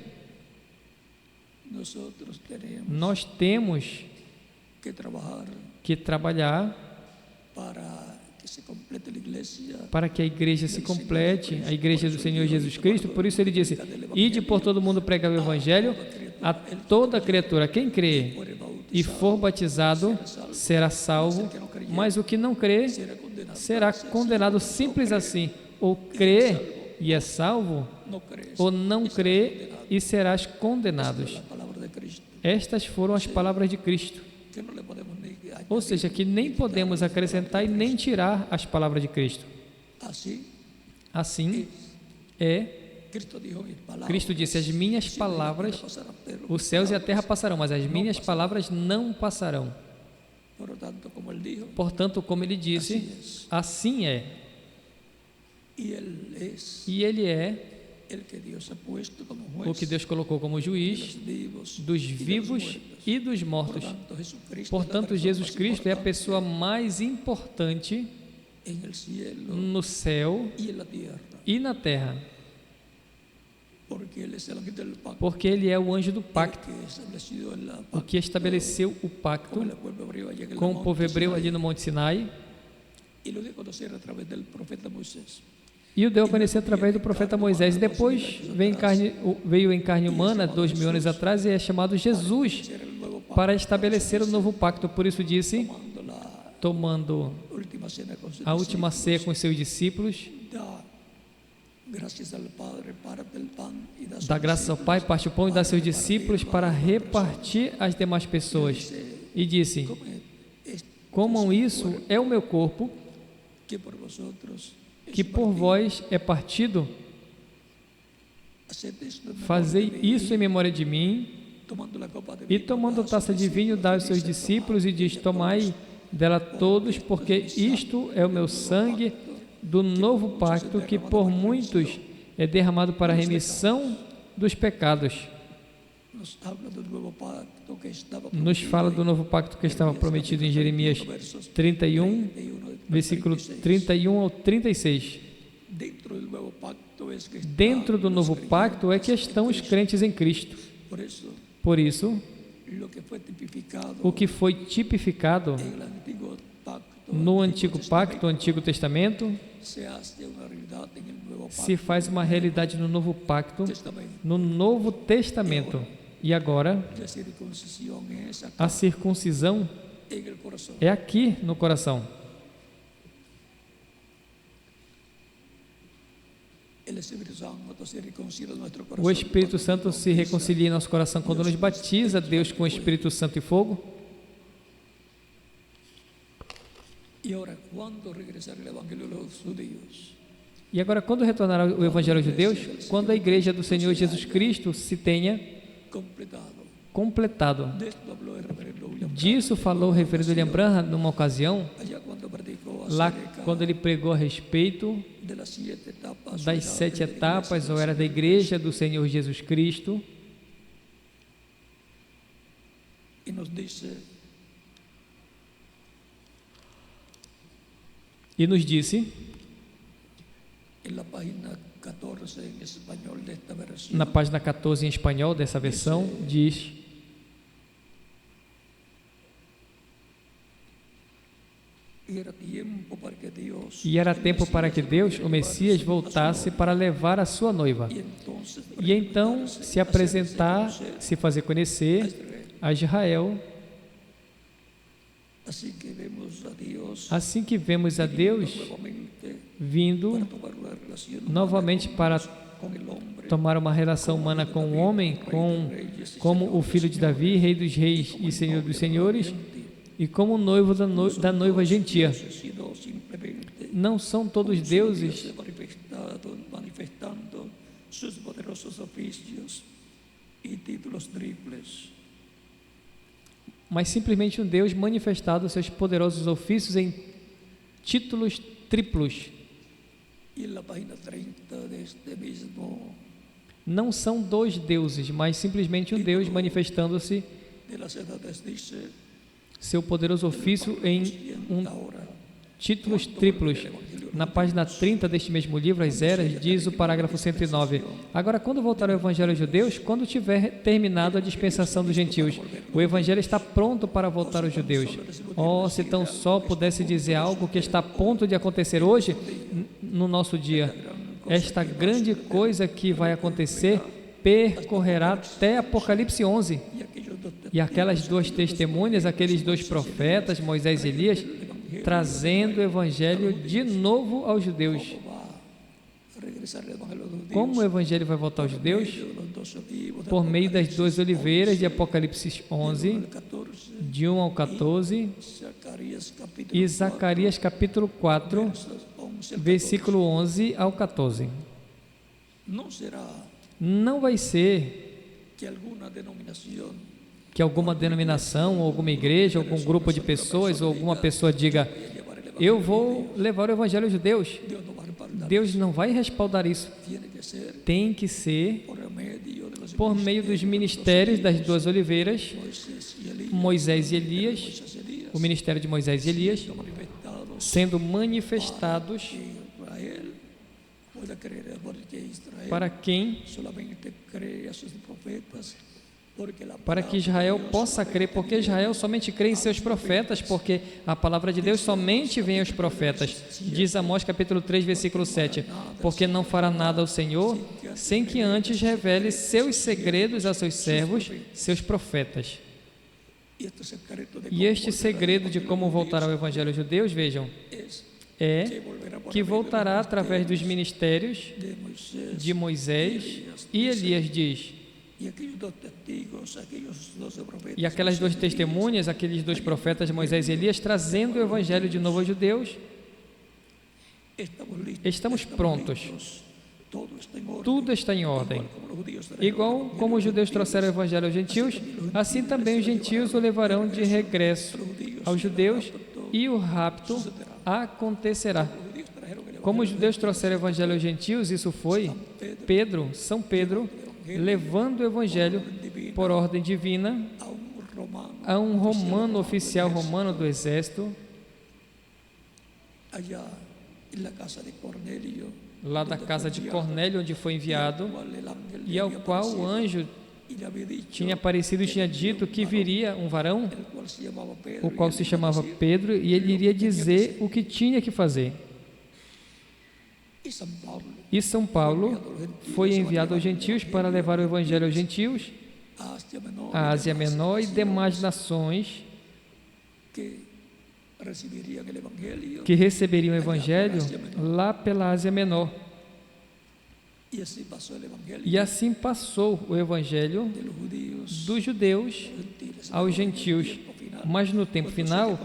Nós temos que trabalhar para que a igreja se complete, a igreja do Senhor Jesus Cristo. Por isso ele disse: ide por todo mundo pregar o Evangelho a toda criatura. Quem crê e for batizado será salvo, mas o que não crê será condenado. Simples assim. Ou crê e é salvo, ou não crê e serás condenados. Estas foram as palavras de Cristo. Ou seja, que nem podemos acrescentar e nem tirar as palavras de Cristo. Assim é. Cristo disse: as minhas palavras, os céus e a terra passarão, mas as minhas palavras não passarão. Portanto, como ele disse, assim é. E ele é o que Deus colocou como juiz dos vivos e dos mortos. Portanto, Jesus Cristo é a pessoa mais importante no céu e na terra, porque Ele é o anjo do pacto, o que estabeleceu o pacto com o povo hebreu ali no Monte Sinai, e o deu a conhecer através do profeta Moisés. E depois veio em carne humana 2000 anos atrás e é chamado Jesus para estabelecer o novo pacto. Por isso disse, tomando a última ceia com os seus discípulos, dá graças ao Pai, parte o pão e dá aos seus discípulos para repartir às demais pessoas. E disse: comam isso, é o meu corpo, que por vós é partido. Fazei isso em memória de mim. E tomando a taça de vinho, dá aos seus discípulos e diz: tomai dela todos, porque isto é o meu sangue do novo pacto, que por muitos é derramado para a remissão dos pecados. Nos fala do novo pacto que estava prometido em Jeremias 31, versículo 31 ao 36. Dentro do novo pacto é que estão os crentes em Cristo. Por isso, o que foi tipificado no Antigo Pacto, Antigo Testamento, se hace una realidad en el Nuevo Pacto, se faz uma realidade no Novo Pacto, Testamento. no Novo Testamento. E agora, La circuncisión es acá, a circuncisão en el corazón. é aqui no coração. El Espíritu Santo se reconcilia en nuestro O corazón. Espírito Santo se reconcilia em nosso coração quando nos batiza, Deus com o Espírito Santo e fogo. Y ahora, ¿cuándo regresar el Evangelio a los judíos? E agora, quando retornar o Evangelho aos judeus? Quando a igreja do Senhor Jesus Cristo se tenha completado. De esto habló el reverendo William Disso falou o reverendo William Branham numa ocasião, allá cuando predicó lá acerca quando ele pregou a respeito de las 7 etapas, das 7 etapas, ou era da igreja do Senhor Jesus Cristo, y nos dice, e nos disse, en la página 14 en español de esta versión, na página 14 em espanhol dessa versão, diz: E era tempo para que Deus, o Messias, voltasse para levar a sua noiva. E então se apresentar, se fazer conhecer a Israel. Assim que vemos a Deus vindo novamente para tomar uma relação humana com o homem, como o filho de Davi, rei dos reis e senhor dos senhores, e como noivo da noiva gentia. Não são todos deuses manifestando sus poderosos ofícios y títulos triples. Mas simplesmente um Deus manifestado seus poderosos ofícios em títulos triplos. Y en la página 30 de este mismo, não são dois deuses, mas simplesmente um Deus manifestando-se de las edades dice, seu poderoso ofício em títulos triplos. Na página 30 deste mesmo livro, As Eras, diz o parágrafo 109: Agora, quando voltar o Evangelho aos judeus, quando tiver terminado a dispensação dos gentios, o Evangelho está pronto para voltar aos judeus. Oh, se tão só pudesse dizer algo que está a ponto de acontecer hoje, no nosso dia. Esta grande coisa que vai acontecer percorrerá até Apocalipse 11. E aquelas duas testemunhas, aqueles dois profetas, Moisés e Elias, trazendo o Evangelho de novo aos judeus. Como o Evangelho vai voltar aos judeus? Por meio das duas oliveiras de Apocalipse 11, de 1 ao 14, e Zacarias capítulo 4, versículo 11 ao 14. Não vai ser que alguma denominação, ou alguma igreja, algum grupo de pessoas, ou alguma pessoa diga: eu vou levar o Evangelho aos judeus. Deus não vai respaldar isso. Tem que ser por meio dos ministérios das duas oliveiras, Moisés e Elias, o ministério de Moisés e Elias, sendo manifestados para quem? Para que Israel possa crer, porque Israel somente crê em seus profetas, porque a palavra de Deus somente vem aos profetas. Diz Amós capítulo 3, versículo 7, porque não fará nada ao Senhor, sem que antes revele seus segredos a seus servos, seus profetas. E este segredo de como voltar ao Evangelho aos judeus, vejam, é que voltará através dos ministérios de Moisés e Elias, diz. E aquelas duas testemunhas, aqueles dois profetas, Moisés e Elias, trazendo o Evangelho de novo aos judeus. Estamos prontos. Tudo está em ordem. Igual como os judeus trouxeram o Evangelho aos gentios, assim também os gentios o levarão de regresso aos judeus e o rapto acontecerá. Como os judeus trouxeram o Evangelho aos gentios, isso foi Pedro, São Pedro, levando o Evangelho por ordem divina a um romano, oficial romano do exército, lá da casa de Cornélio, onde foi enviado, e ao qual o anjo y le había dicho, tinha aparecido e tinha dito que viria um varão, el cual se llamaba Pedro, o qual y él se iba a chamava decir, Pedro, e ele iria dizer o que tinha que fazer. y San Pablo E São Paulo foi enviado aos gentios para levar o evangelho aos gentios, a Asia Menor, a Ásia Menor e demais nações que recibirían el evangelio, que receberiam o evangelho lá pela Ásia Menor. y así pasó el evangelio E assim passou o evangelho de los judíos dos judeus gentiles. aos gentios. Mas no tempo final,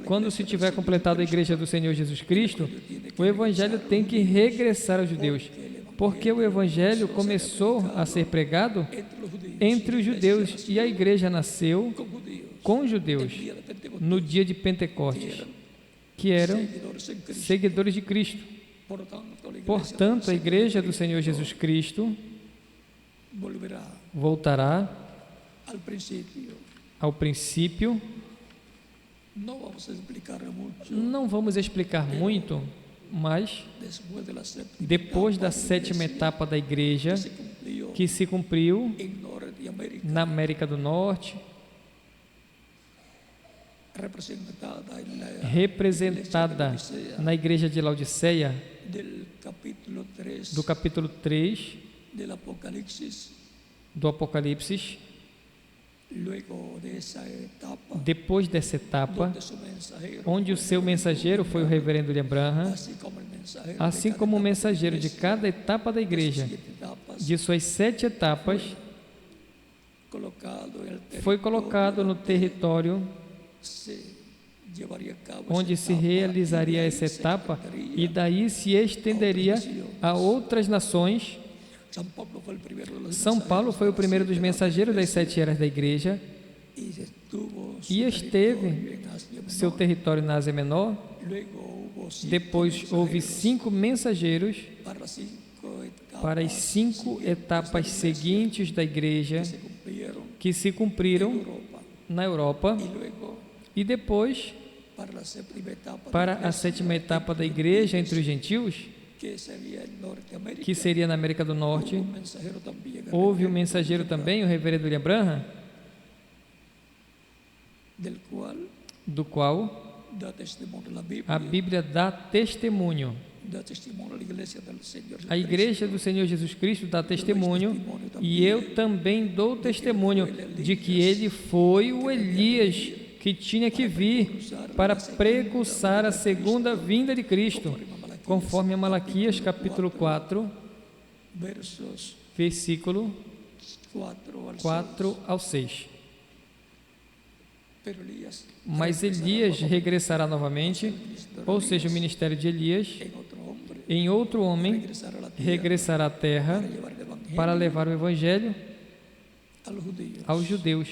quando se tiver completado a igreja do Senhor Jesus Cristo, o evangelho tem que regressar aos judeus, porque o evangelho começou a ser pregado entre os judeus e a igreja nasceu Con judíos, com os judeus día de Pentecostés, no dia de Pentecostes, que eram seguidores en Cristo. seguidores de Cristo. Portanto, a igreja Portanto, a igreja do Senhor Jesus Cristo volverá voltará al principio. ao princípio. No vamos a explicar mucho Não vamos explicar muito, mas después de la séptima depois da etapa de la sétima iglesia, etapa da igreja, se cumplió que se cumpriu en Norteamérica, na América do Norte, representada en la representada na igreja de Laodiceia, del capítulo 3 do capítulo 3 del Apocalipsis. do Apocalipse. Luego de esa etapa, Depois dessa etapa, donde su mensajero onde o seu mensageiro foi o reverendo William Branham, así como el mensajero assim de cada como o etapa mensageiro de de iglesia, cada etapa da igreja, 7 etapas, de suas 7 etapas, colocado en el foi colocado no território se llevaría a cabo onde esa se etapa, realizaria y de ahí essa se etapa, extendería. e daí se estenderia a outras nações. São Paulo foi o primeiro dos São Paulo foi o primeiro dos mensageiros das 7 eras da igreja e estuvo e esteve seu território na Ásia Menor. Depois houve 5 mensageiros para as 5 etapas seguintes da igreja que se cumpriram na Europa, e depois para a sétima etapa da igreja entre os gentios, que seria na América do Norte. Houve um mensageiro também, o reverendo William Branham, do qual a Bíblia dá testemunho. A igreja do Senhor Jesus Cristo dá testemunho, e eu também dou testemunho de que ele foi o Elias que tinha que vir para precursar a segunda vinda de Cristo, conforme a Malaquias capítulo 4, versículo 4 ao 6. Mas Elias regressará novamente, ou seja, o ministério de Elias, em outro homem, regressará à terra para levar o evangelho aos judeus.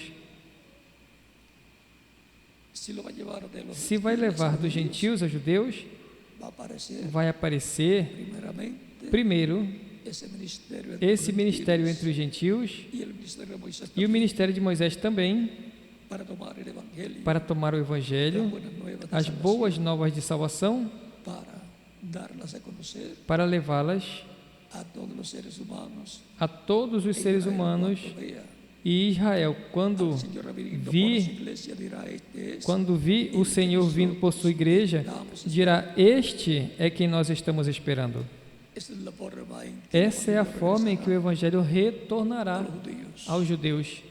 Se vai levar dos gentios aos judeus, vai aparecer primeiro esse ministério entre os gentios e o ministério de Moisés também, para tomar o evangelho, as boas novas de salvação, para levá-las a todos os seres humanos. E Israel, quando vi o Senhor vindo por sua igreja, dirá: este é quem nós estamos esperando. Essa é a forma em que o evangelho retornará aos judeus.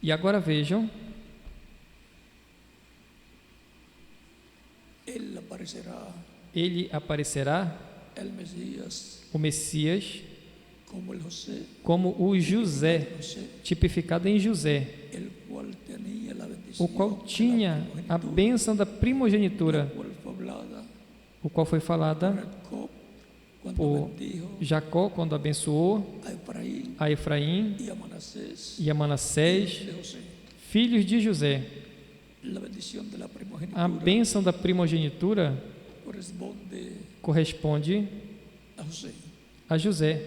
E agora vejam, ele aparecerá, o Messias, como o José, tipificado em José, o qual tinha a bênção da primogenitura, o qual foi falada por Jacó quando abençoou a Efraim e a Manassés, filhos de José. A bênção da primogenitura corresponde a José.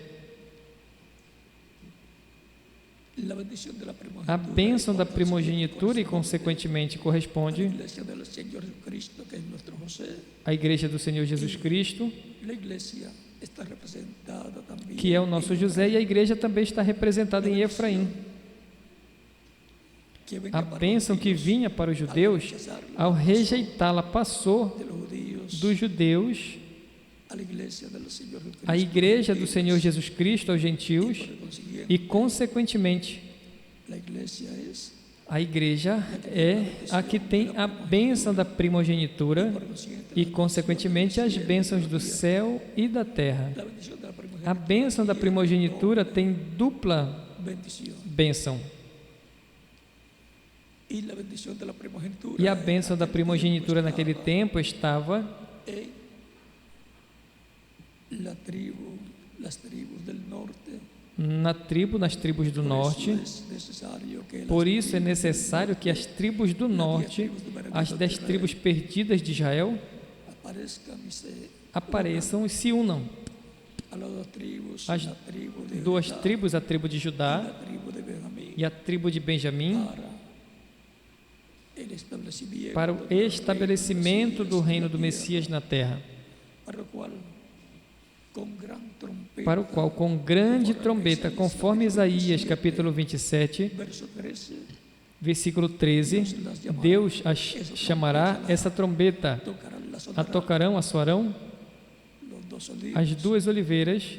La bendición de la A primogenitura bênção da primogenitura e, consequentemente, a la corresponde iglesia del Señor Jesucristo, que es nuestro José. à Igreja do Senhor Jesus Cristo, La iglesia está representada también que é o nosso José, e a igreja também está representada em Efraim. que venga A para bênção los que judíos, vinha para os judeus, ao rejeitá-la, passou de los judíos dos judeus a la iglesia del Señor Jesucristo, à Igreja do Senhor Jesus Cristo, aos gentios, por consiguiente, e, consequentemente, la iglesia es, a igreja é a que tem a bênção da primogenitura por consiguiente, e, consequentemente, as bênçãos do céu e da terra. la bendición de la primogenitura, A bênção da primogenitura tem dupla bendición, bênção. y la bendición de la primogenitura E a bênção da primogenitura naquele tempo estava en las tribus del norte. nas tribos do norte. Es necesario que Por isso é necessário que as tribos do norte, as 10 tribos perdidas de Israel, aparezcan y se apareçam e se unam. a las dos tribus, As la tribu de duas Judá tribos, a tribo de y Judá la tribu de Benjamín, e a tribo de Benjamim, para o estabelecimento do reino do Messias na terra, para o qual, com grande trombeta, conforme Isaías capítulo 27, versículo 13, Deus as chamará essa trombeta, a tocarão, a soarão as duas oliveiras,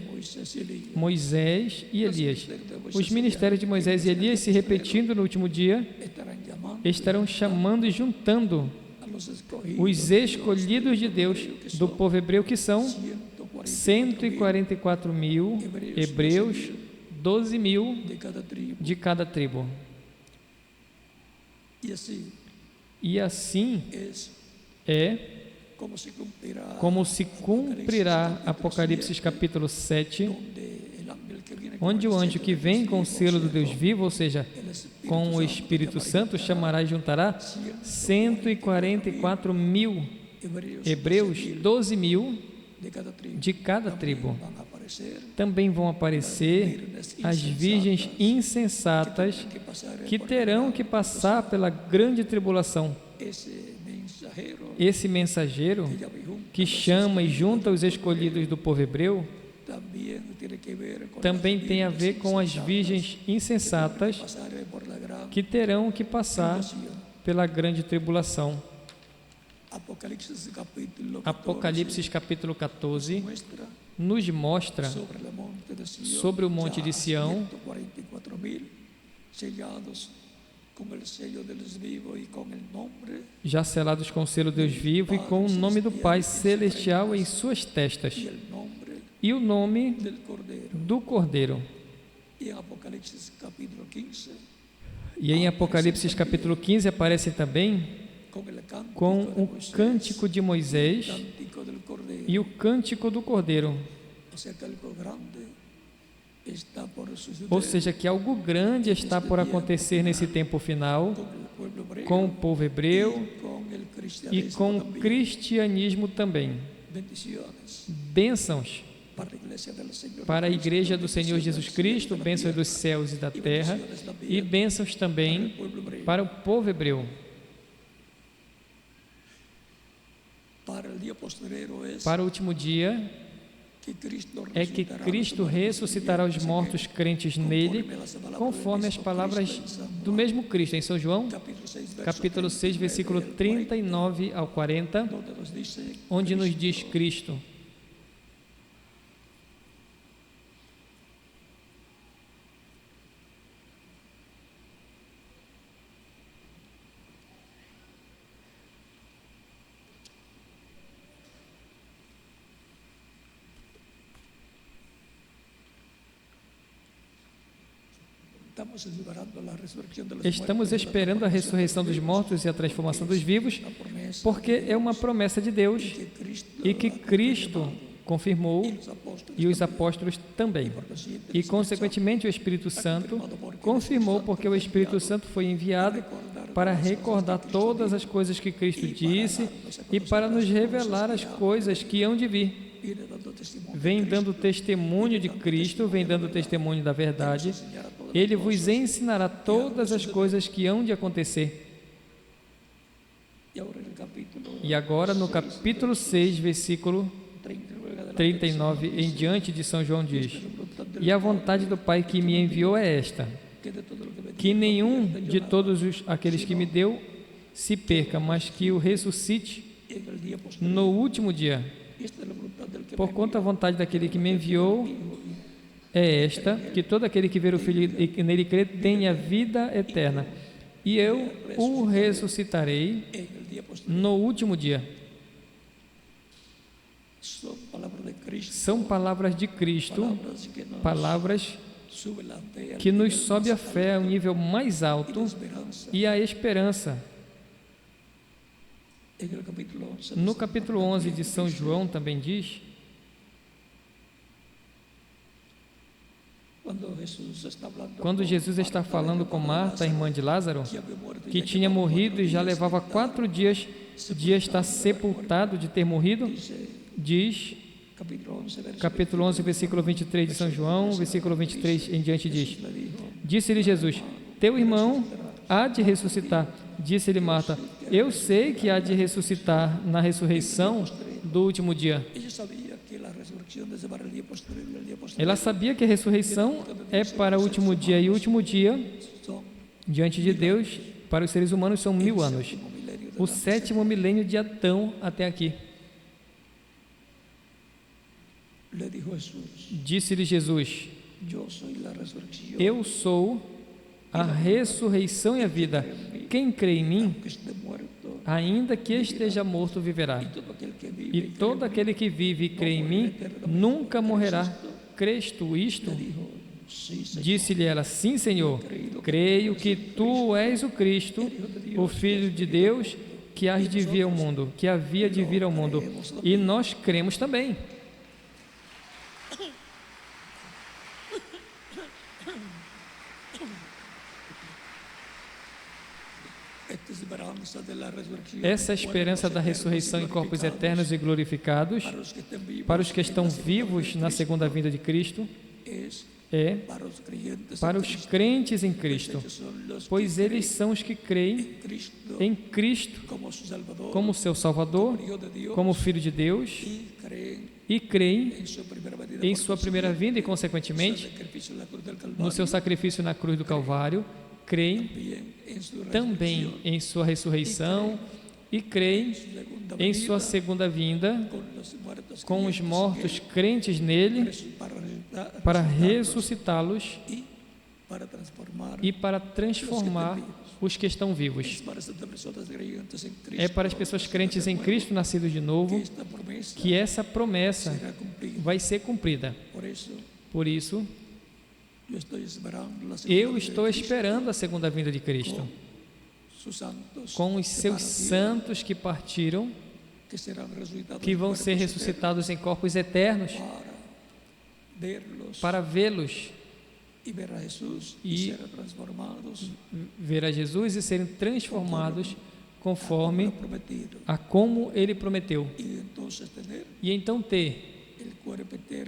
Moisés e Elias. Os ministérios de Moisés e Elias, se repetindo no último dia, estarão chamando e juntando os escolhidos de Deus do povo hebreu, que são 144.000 hebreus, 12.000 de cada tribo. E assim é como se cumprirá Apocalipse capítulo 7, onde o anjo que vem com o selo do Deus vivo, ou seja, com o Espírito Santo, chamará e juntará 144.000 hebreus, 12.000 de cada tribo. Também vão aparecer as virgens insensatas que terão que passar pela grande tribulação. Esse mensageiro que chama e junta os escolhidos do povo hebreu também tem a ver com as virgens insensatas que terão que passar pela grande tribulação. Apocalipse capítulo 14 nos mostra sobre o monte de Sião, já selados com o selo Deus vivo e com o nome do Pai celestial em suas testas, e o nome do Cordeiro. E em Apocalipse capítulo 15 aparece também com o cântico de Moisés e o cântico do Cordeiro. Ou seja, que algo grande está por acontecer nesse tempo final com o povo hebreu e com o cristianismo também. Bênçãos para a Igreja do Senhor Jesus Cristo, bênçãos dos céus e da terra, e bênçãos também para o povo hebreu. Para o último dia é que Cristo ressuscitará os mortos crentes nele, conforme as palavras do mesmo Cristo, em São João, capítulo 6, versículo 39 ao 40, onde nos diz Cristo: estamos esperando a ressurreição dos mortos e a transformação dos vivos, porque é uma promessa de Deus e que Cristo confirmou, e os apóstolos também. E, consequentemente, o Espírito Santo confirmou, porque o Espírito Santo foi enviado para recordar todas as coisas que Cristo disse e para nos revelar as coisas que hão de vir. viene dando testimonio vem de dando Cristo, testemunho de Cristo, vem dando testemunho da verdade. Ele vos ensinará todas as coisas que hão de acontecer. y ahora en el capítulo E agora, no capítulo 6, versículo 39 39 em diante de São João diz: E a vontade do Pai que me enviou é esta, que de todo lo que me que nenhum de todos aqueles que me deu se perca, mas que o ressuscite en el día posterior. no último dia. Y esta es la voluntad del que Por me conta a envió, vontade daquele que me enviou é esta, que todo aquele que ver o Filho e que nele crê tenha vida eterna, e eu o ressuscitarei en el día posterior. no último dia. Son palabras de Cristo, São palavras de Cristo, palabras que nos palavras suben la fe al que nos nivel sobe a más fé ao nível mais y alto la esperanza. e a esperança. En el capítulo 11 No capítulo 11 de São João também diz, quando Jesus está falando com Marta, irmã de Lázaro, que tinha morrido e já levava 4 dias de estar sepultado, de ter morrido, diz, capítulo 11, versículo 23 de São João, versículo 23 em diante diz: Disse-lhe Jesus: Teu irmão há de ressuscitar. Disse-lhe Marta: Eu sei que há de ressuscitar na ressurreição do último dia. Ela sabia que a ressurreição é para o último dia, e o último dia, diante de Deus, para os seres humanos, são 1000 anos. O 7º milênio de Adão até aqui. Disse-lhe Jesus: Eu sou a ressurreição e a vida. Quem crê em mim, ainda que esteja morto, viverá. E todo aquele que vive e crê em mim, nunca morrerá. Crês tu isto? Disse-lhe ela: Sim, Senhor. Creio que tu és o Cristo, o Filho de Deus, que has de vir ao mundo, que havia de vir ao mundo. E nós cremos também. Essa é a esperança da ressurreição em corpos eternos e glorificados, para os que estão vivos na segunda vinda de Cristo, é para os crentes em Cristo, pois eles são os que creem em Cristo como seu Salvador, como Filho de Deus, e creem em sua primeira vinda e, consequentemente, no seu sacrifício na cruz do Calvário, creem também em sua ressurreição e creem em sua segunda vinda com os mortos crentes nele para ressuscitá-los e para transformar os que estão vivos. É para as pessoas crentes em Cristo, nascidos de novo, que essa promessa vai ser cumprida. Por isso, eu estou esperando a segunda vinda de Cristo, com os seus santos que partiram, que vão ser ressuscitados em corpos eternos, para vê-los e ver a Jesus e serem transformados conforme a como Ele prometeu. E então ter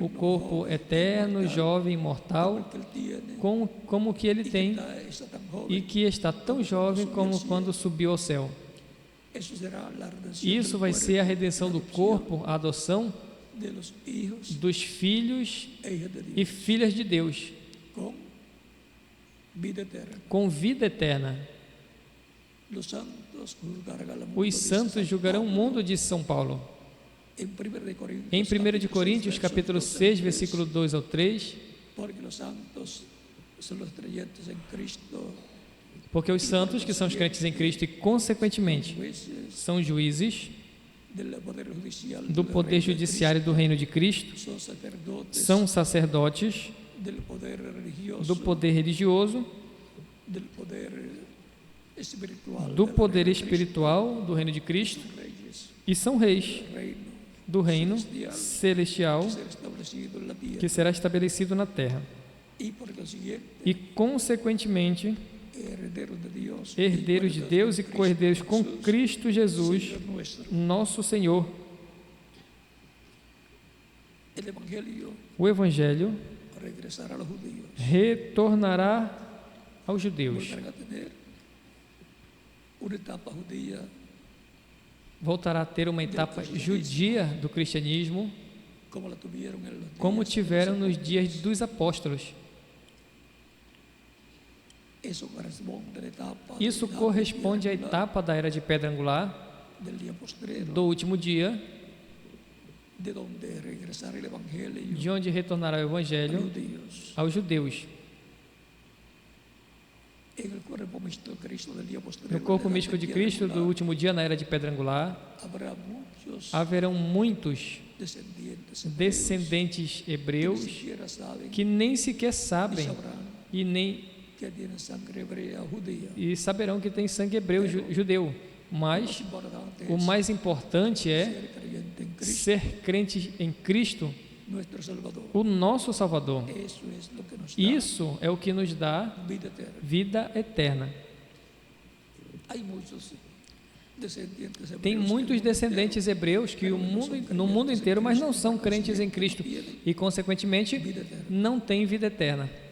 o corpo eterno, jovem, imortal, como que ele tem e que está tão jovem como quando subiu ao céu. Isso vai ser a redenção do corpo, a adoção dos filhos e filhas de Deus, com vida eterna. Os santos julgarão o mundo, disse São Paulo. Em 1 de Coríntios, capítulo 6, versículo 2 ao 3, porque os santos, que são os crentes em Cristo e, consequentemente, são juízes do poder judiciário do reino de Cristo, são sacerdotes do poder religioso, do poder espiritual do reino de Cristo, e são reis do reino celestial que será estabelecido na terra. E, consequentemente, herdeiros de Deus e co-herdeiros com Cristo Jesus, nosso Senhor. el Evangelio o Evangelho regresará a los judíos, retornará aos judeus, volverán a tener una etapa judía voltará a ter uma etapa judia do cristianismo, como la tuvieron en los como días tiveram nos dias dos apóstolos. Eso corresponde a la etapa Isso de la corresponde à piedra etapa da era de pedra angular, del día postrero, do último dia, de donde regresará el Evangelio de onde retornará o a los Evangelho judíos. aos judeus. En el cuerpo místico de Cristo del día postrero, No corpo de la místico de piedra Cristo do angular, último dia, na era de pedra angular, habrá muchos haverão muitos descendientes descendentes que ni hebreus siquiera saben que nem sequer ni sabem sabrán e nem que tienen sangre hebrea o judía. e saberão que tem sangue hebreu judeu. Mas o mais importante é Ser creyente en Cristo, ser crente em Cristo, nuestro Salvador. o nosso Salvador. Eso es lo que nos da Isso é o que nos dá vida eterna. vida eterna. Hay muchos descendientes hebreos Tem que muitos el mundo descendentes hebreus que no mundo inteiro, mas não são crentes em Cristo e, consequentemente, não têm vida eterna. entero.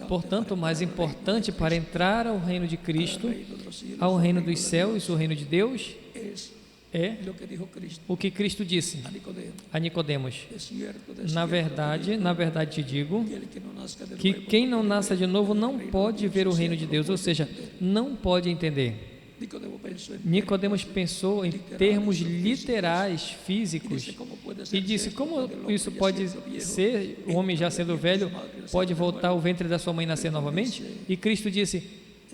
Portanto, o mais importante para entrar ao reino de Cristo, reino de los cielos, ao reino el dos céus, o reino de Deus, es é lo que dijo Cristo o que Cristo disse a Nicodemo. a Nicodemos. Es cierto, Na verdade te digo que el que no nazca de que nuevo quem não nasce de novo não pode ver o reino de Deus, ou seja, não pode entender. Nicodemo pensó en Nicodemos pensou em termos literais, físicos, cómo puede e ser disse: como isso pode ser, o homem já sendo velho, pode voltar ao ventre da sua mãe e nascer novamente? E Cristo disse: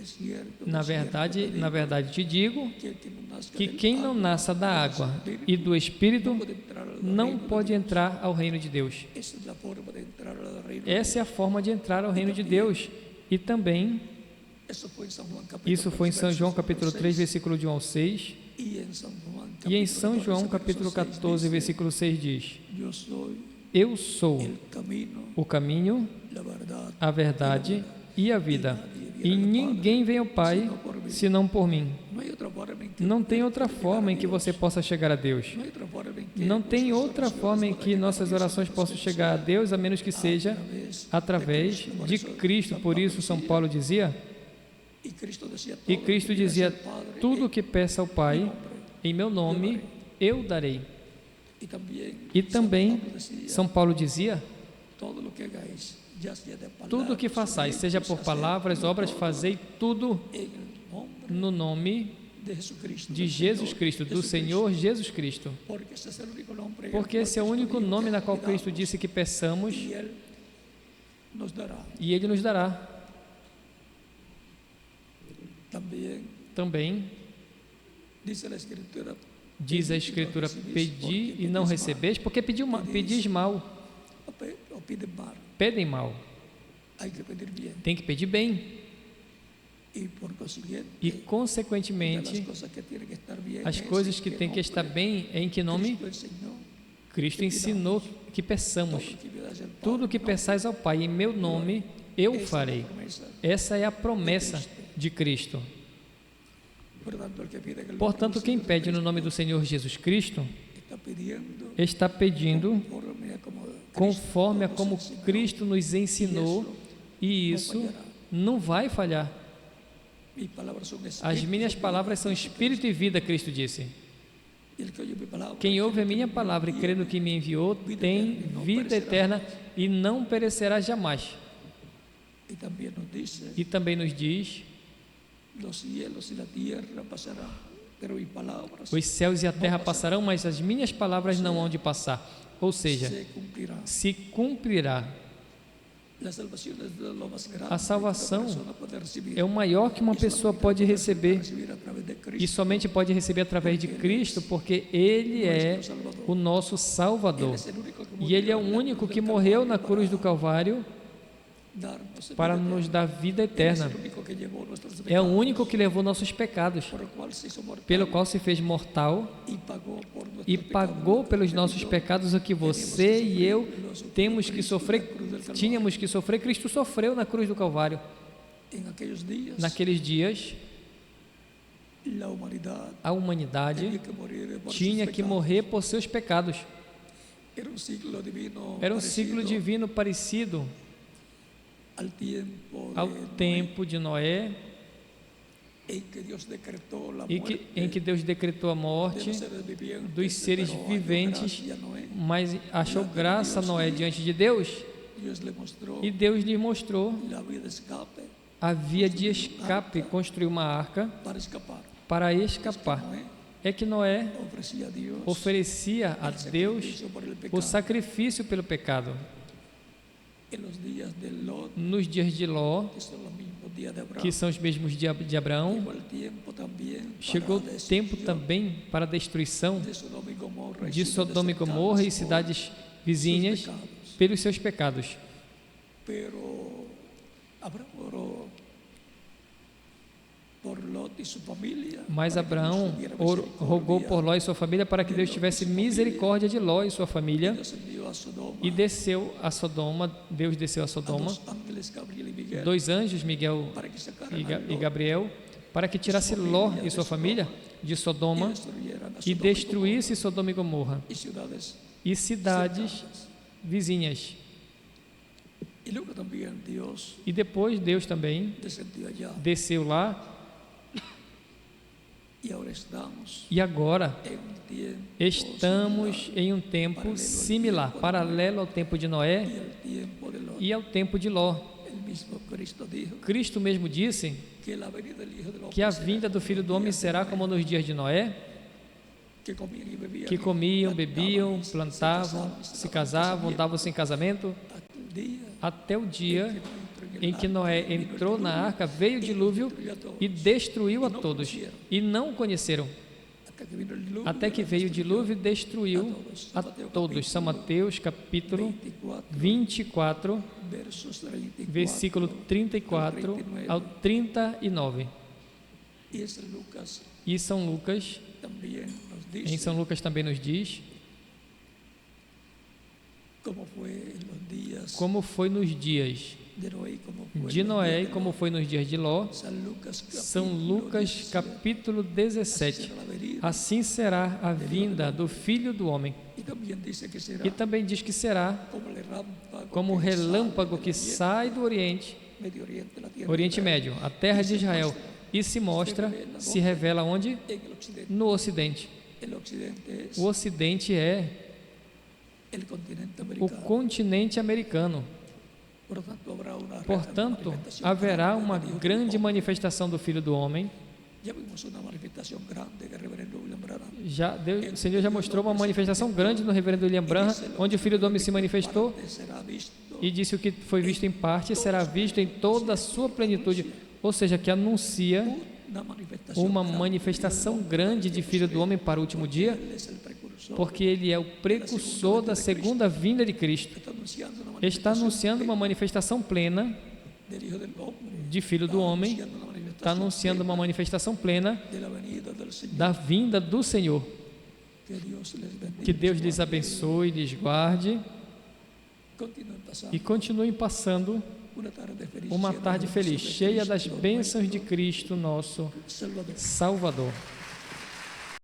es cierto na verdade te digo que el que no nazca que del quem não nasça da água e do Espírito puede entrar al não reino. pode entrar ao reino de Deus. Esa es la forma de entrar al reino. Essa é a forma de entrar ao reino de Deus. E também, Eso fue en San Juan capítulo isso foi em São João capítulo 3, 6, versículo de 1 ao 6. y en San Juan E em capítulo São 14, João verso capítulo 6 14, dice, versículo 6 diz: yo soy Eu sou el camino, o caminho, la verdad, a verdade e a vida. E ninguém vem ao Pai senão por mim. no hay otra forma en que Não tem outra forma em que você possa chegar a Deus. no hay otra forma en que Não tem nuestras outra oraciones forma em puedan que llegar nossas a Dios, orações possam chegar a Deus, a menos que seja através de Cristo. Por isso, São Paulo dizia, y Cristo decía, e todo Cristo lo que dizia: pidas al Padre, tudo o que peça ao Pai, em meu nome, eu darei. y también E também, San Pablo decía, São Paulo dizia: todo lo que hagáis, ya sea de palabras, tudo o que façais, seja por palavras, obras, fazei tudo en el nombre no nome de Jesucristo, de del Jesus Señor Cristo, do Senhor Jesus Cristo. porque ese es el único nombre en el Porque cual esse é o Cristo único dijo nome que na qual pidamos, Cristo disse que peçamos, y Él nos dará. e Ele nos dará. Também Dice la Escritura, diz a Escritura: pedi e não recebeis, porque pedis mal, o pide mal, pedem mal. hay que pedir bien. Tem que pedir bem. Y por consiguiente, E, de las consequentemente, cosas que tienen que estar bien, as es coisas en que qué têm que estar nombre bem é em que nome Cristo enseñó, Cristo ensinou que todo peçamos. lo que pidas al Padre, Tudo o que peçais ao Pai em meu nome, eu esa es la farei. promesa. Essa é a promessa de Cristo. Portanto, el que pide en el Portanto, nombre quem del Señor pede no nome do Senhor Jesus Cristo está pidiendo está pedindo conforme conforme a a como Cristo nos ensinou, e isso não vai falhar. Mis palabras son As espíritu minhas y palavras são vida. espírito e vida, Cristo disse. Y el que oye mi palabra, Quem ouve a cree que minha me palavra e crê no que me enviou tem vida eterna e não perecerá jamais. Y también nos dice, E também nos diz: los cielos y la tierra pasarán, pero mis palabras os céus e a terra passarão, mas as minhas palavras não hão de passar. Ou seja, se cumplirán. se cumprirá. La salvación es lo más grande A salvação que una persona puede recibir. É o maior que uma pessoa pode receber, Recibir a través de Cristo. e somente pode receber através de Cristo, porque Ele é o nosso Salvador. Es el único que E Ele é o único que morreu na cruz do Calvário darnos para vida nos eterna. dar vida Es eterna. el único que llevó nuestros É o pecados, único que levou nossos pecados, por el cual se hizo mortal pelo qual se fez mortal y pagó por nuestros e pecados. pagou pelos nossos pecados o que você e eu temos que sofrer, tínhamos que sofrer. Cristo sofreu na cruz do Calvário. En aquellos días, Naqueles dias, la humanidad a humanidade tenía que morir por sus tinha que pecados. morrer por seus pecados. Era um ciclo divino Era um ciclo parecido divino parecido al tiempo ao de Noé, tempo de Noé, en que Dios decretó la em muerte que Deus decretou a de morte los seres vivientes, dos seres pero halló viventes, gracia a Noé. mas achou graça Noé diante de Deus, Dios le mostró e Deus lhe mostrou la vía de escape a via de escape, construiu uma arca para escapar. para escapar. Noé É que Noé ofrecía a Dios oferecia a el Deus sacrificio por el o pecado. sacrifício pelo pecado. En los días de Lot, Nos dias de Ló, que son los mismos días de Abraham, que são os mesmos de Abraão, llegó el tiempo también chegou para la tempo destrucción também para a destruição de Sodoma y Gomorra y de ciudades Sodoma e Gomorra e cercanas cidades por vizinhas sus pecados. pelos seus pecados. Pero Abraham oró por Lot y su familia, Mas para que Dios Abraão tuviera rogou misericordia. por Ló e sua família para que Deus tivesse misericórdia de Ló e sua família, Dios envió a Sodoma e desceu a Sodoma. Deus desceu a a Sodoma, dos ángeles, Gabriel y Miguel, dois anjos, Miguel para que sacaran e a e Lot Gabriel, para que tirasse Ló e sua família de y Sodoma destruyeran a e Sodoma destruísse Sodoma e Gomorra y ciudades e cidades cercanas. vizinhas. Y luego también Dios E depois Deus também descendió allá. desceu lá, Y ahora estamos e agora en un tiempo estamos em um tempo similar, paralelo ao tempo de Noé similar, y el tiempo de Lot. e ao tempo de Ló. El mismo Cristo dijo Cristo mesmo disse que la venida del Hijo del Hombre que a será vinda do Filho do Homem será como nos dias de Noé, que comían y bebían, que comiam, bebiam, se plantavam, casavam, se casavam, davam-se em casamento, hasta el día até o dia en em que Noé entrou na arca, veio o dilúvio e destruiu a todos, e não o conheceram, hasta que vino el diluvio, até que veio o dilúvio e destruiu a todos. São Mateus capítulo 24, versos 34, versículo 34 ao 39. y es Lucas E São Lucas, también nos em dice São Lucas também nos diz cómo fue en los días como foi nos dias de Noé y cómo fue de en los Noé días e de como Lot. foi nos dias de Ló. São Lucas capítulo 17. Assim será a vinda do Filho do Homem. Y también dice que será E também diz que será como o relâmpago que sai do Oriente, Medio Oriente, la tierra Oriente de Israel, Médio, a terra de Israel, e se mostra, se revela onde? en el occidente. No Ocidente. El occidente es O Ocidente é el continente o americano. continente americano. Portanto, haverá uma grande manifestação do Filho do Homem. Ya vimos una manifestación grande que el reverendo William Branham O Senhor já mostrou uma manifestação grande no reverendo William Branham, onde o Filho do Homem se manifestou será visto e disse o que foi visto em parte será visto em toda a sua plenitude, ou seja, que anuncia uma manifestação grande de Filho do Homem para o último dia, Él es el precursor, porque ele é o precursor da segunda vinda de Cristo. está anunciando una Está manifestación anunciando uma manifestação plena del Hijo del Hombre, de Filho do Homem, anunciando una manifestación está anunciando uma manifestação plena de la venida del Señor. da vinda do Senhor. Que Dios les bendiga. Que Deus lhes abençoe, lhes guarde Continúen pasando e continuem passando uma tarde feliz, cheia das bênçãos de Cristo, nosso Salvador. Salvador.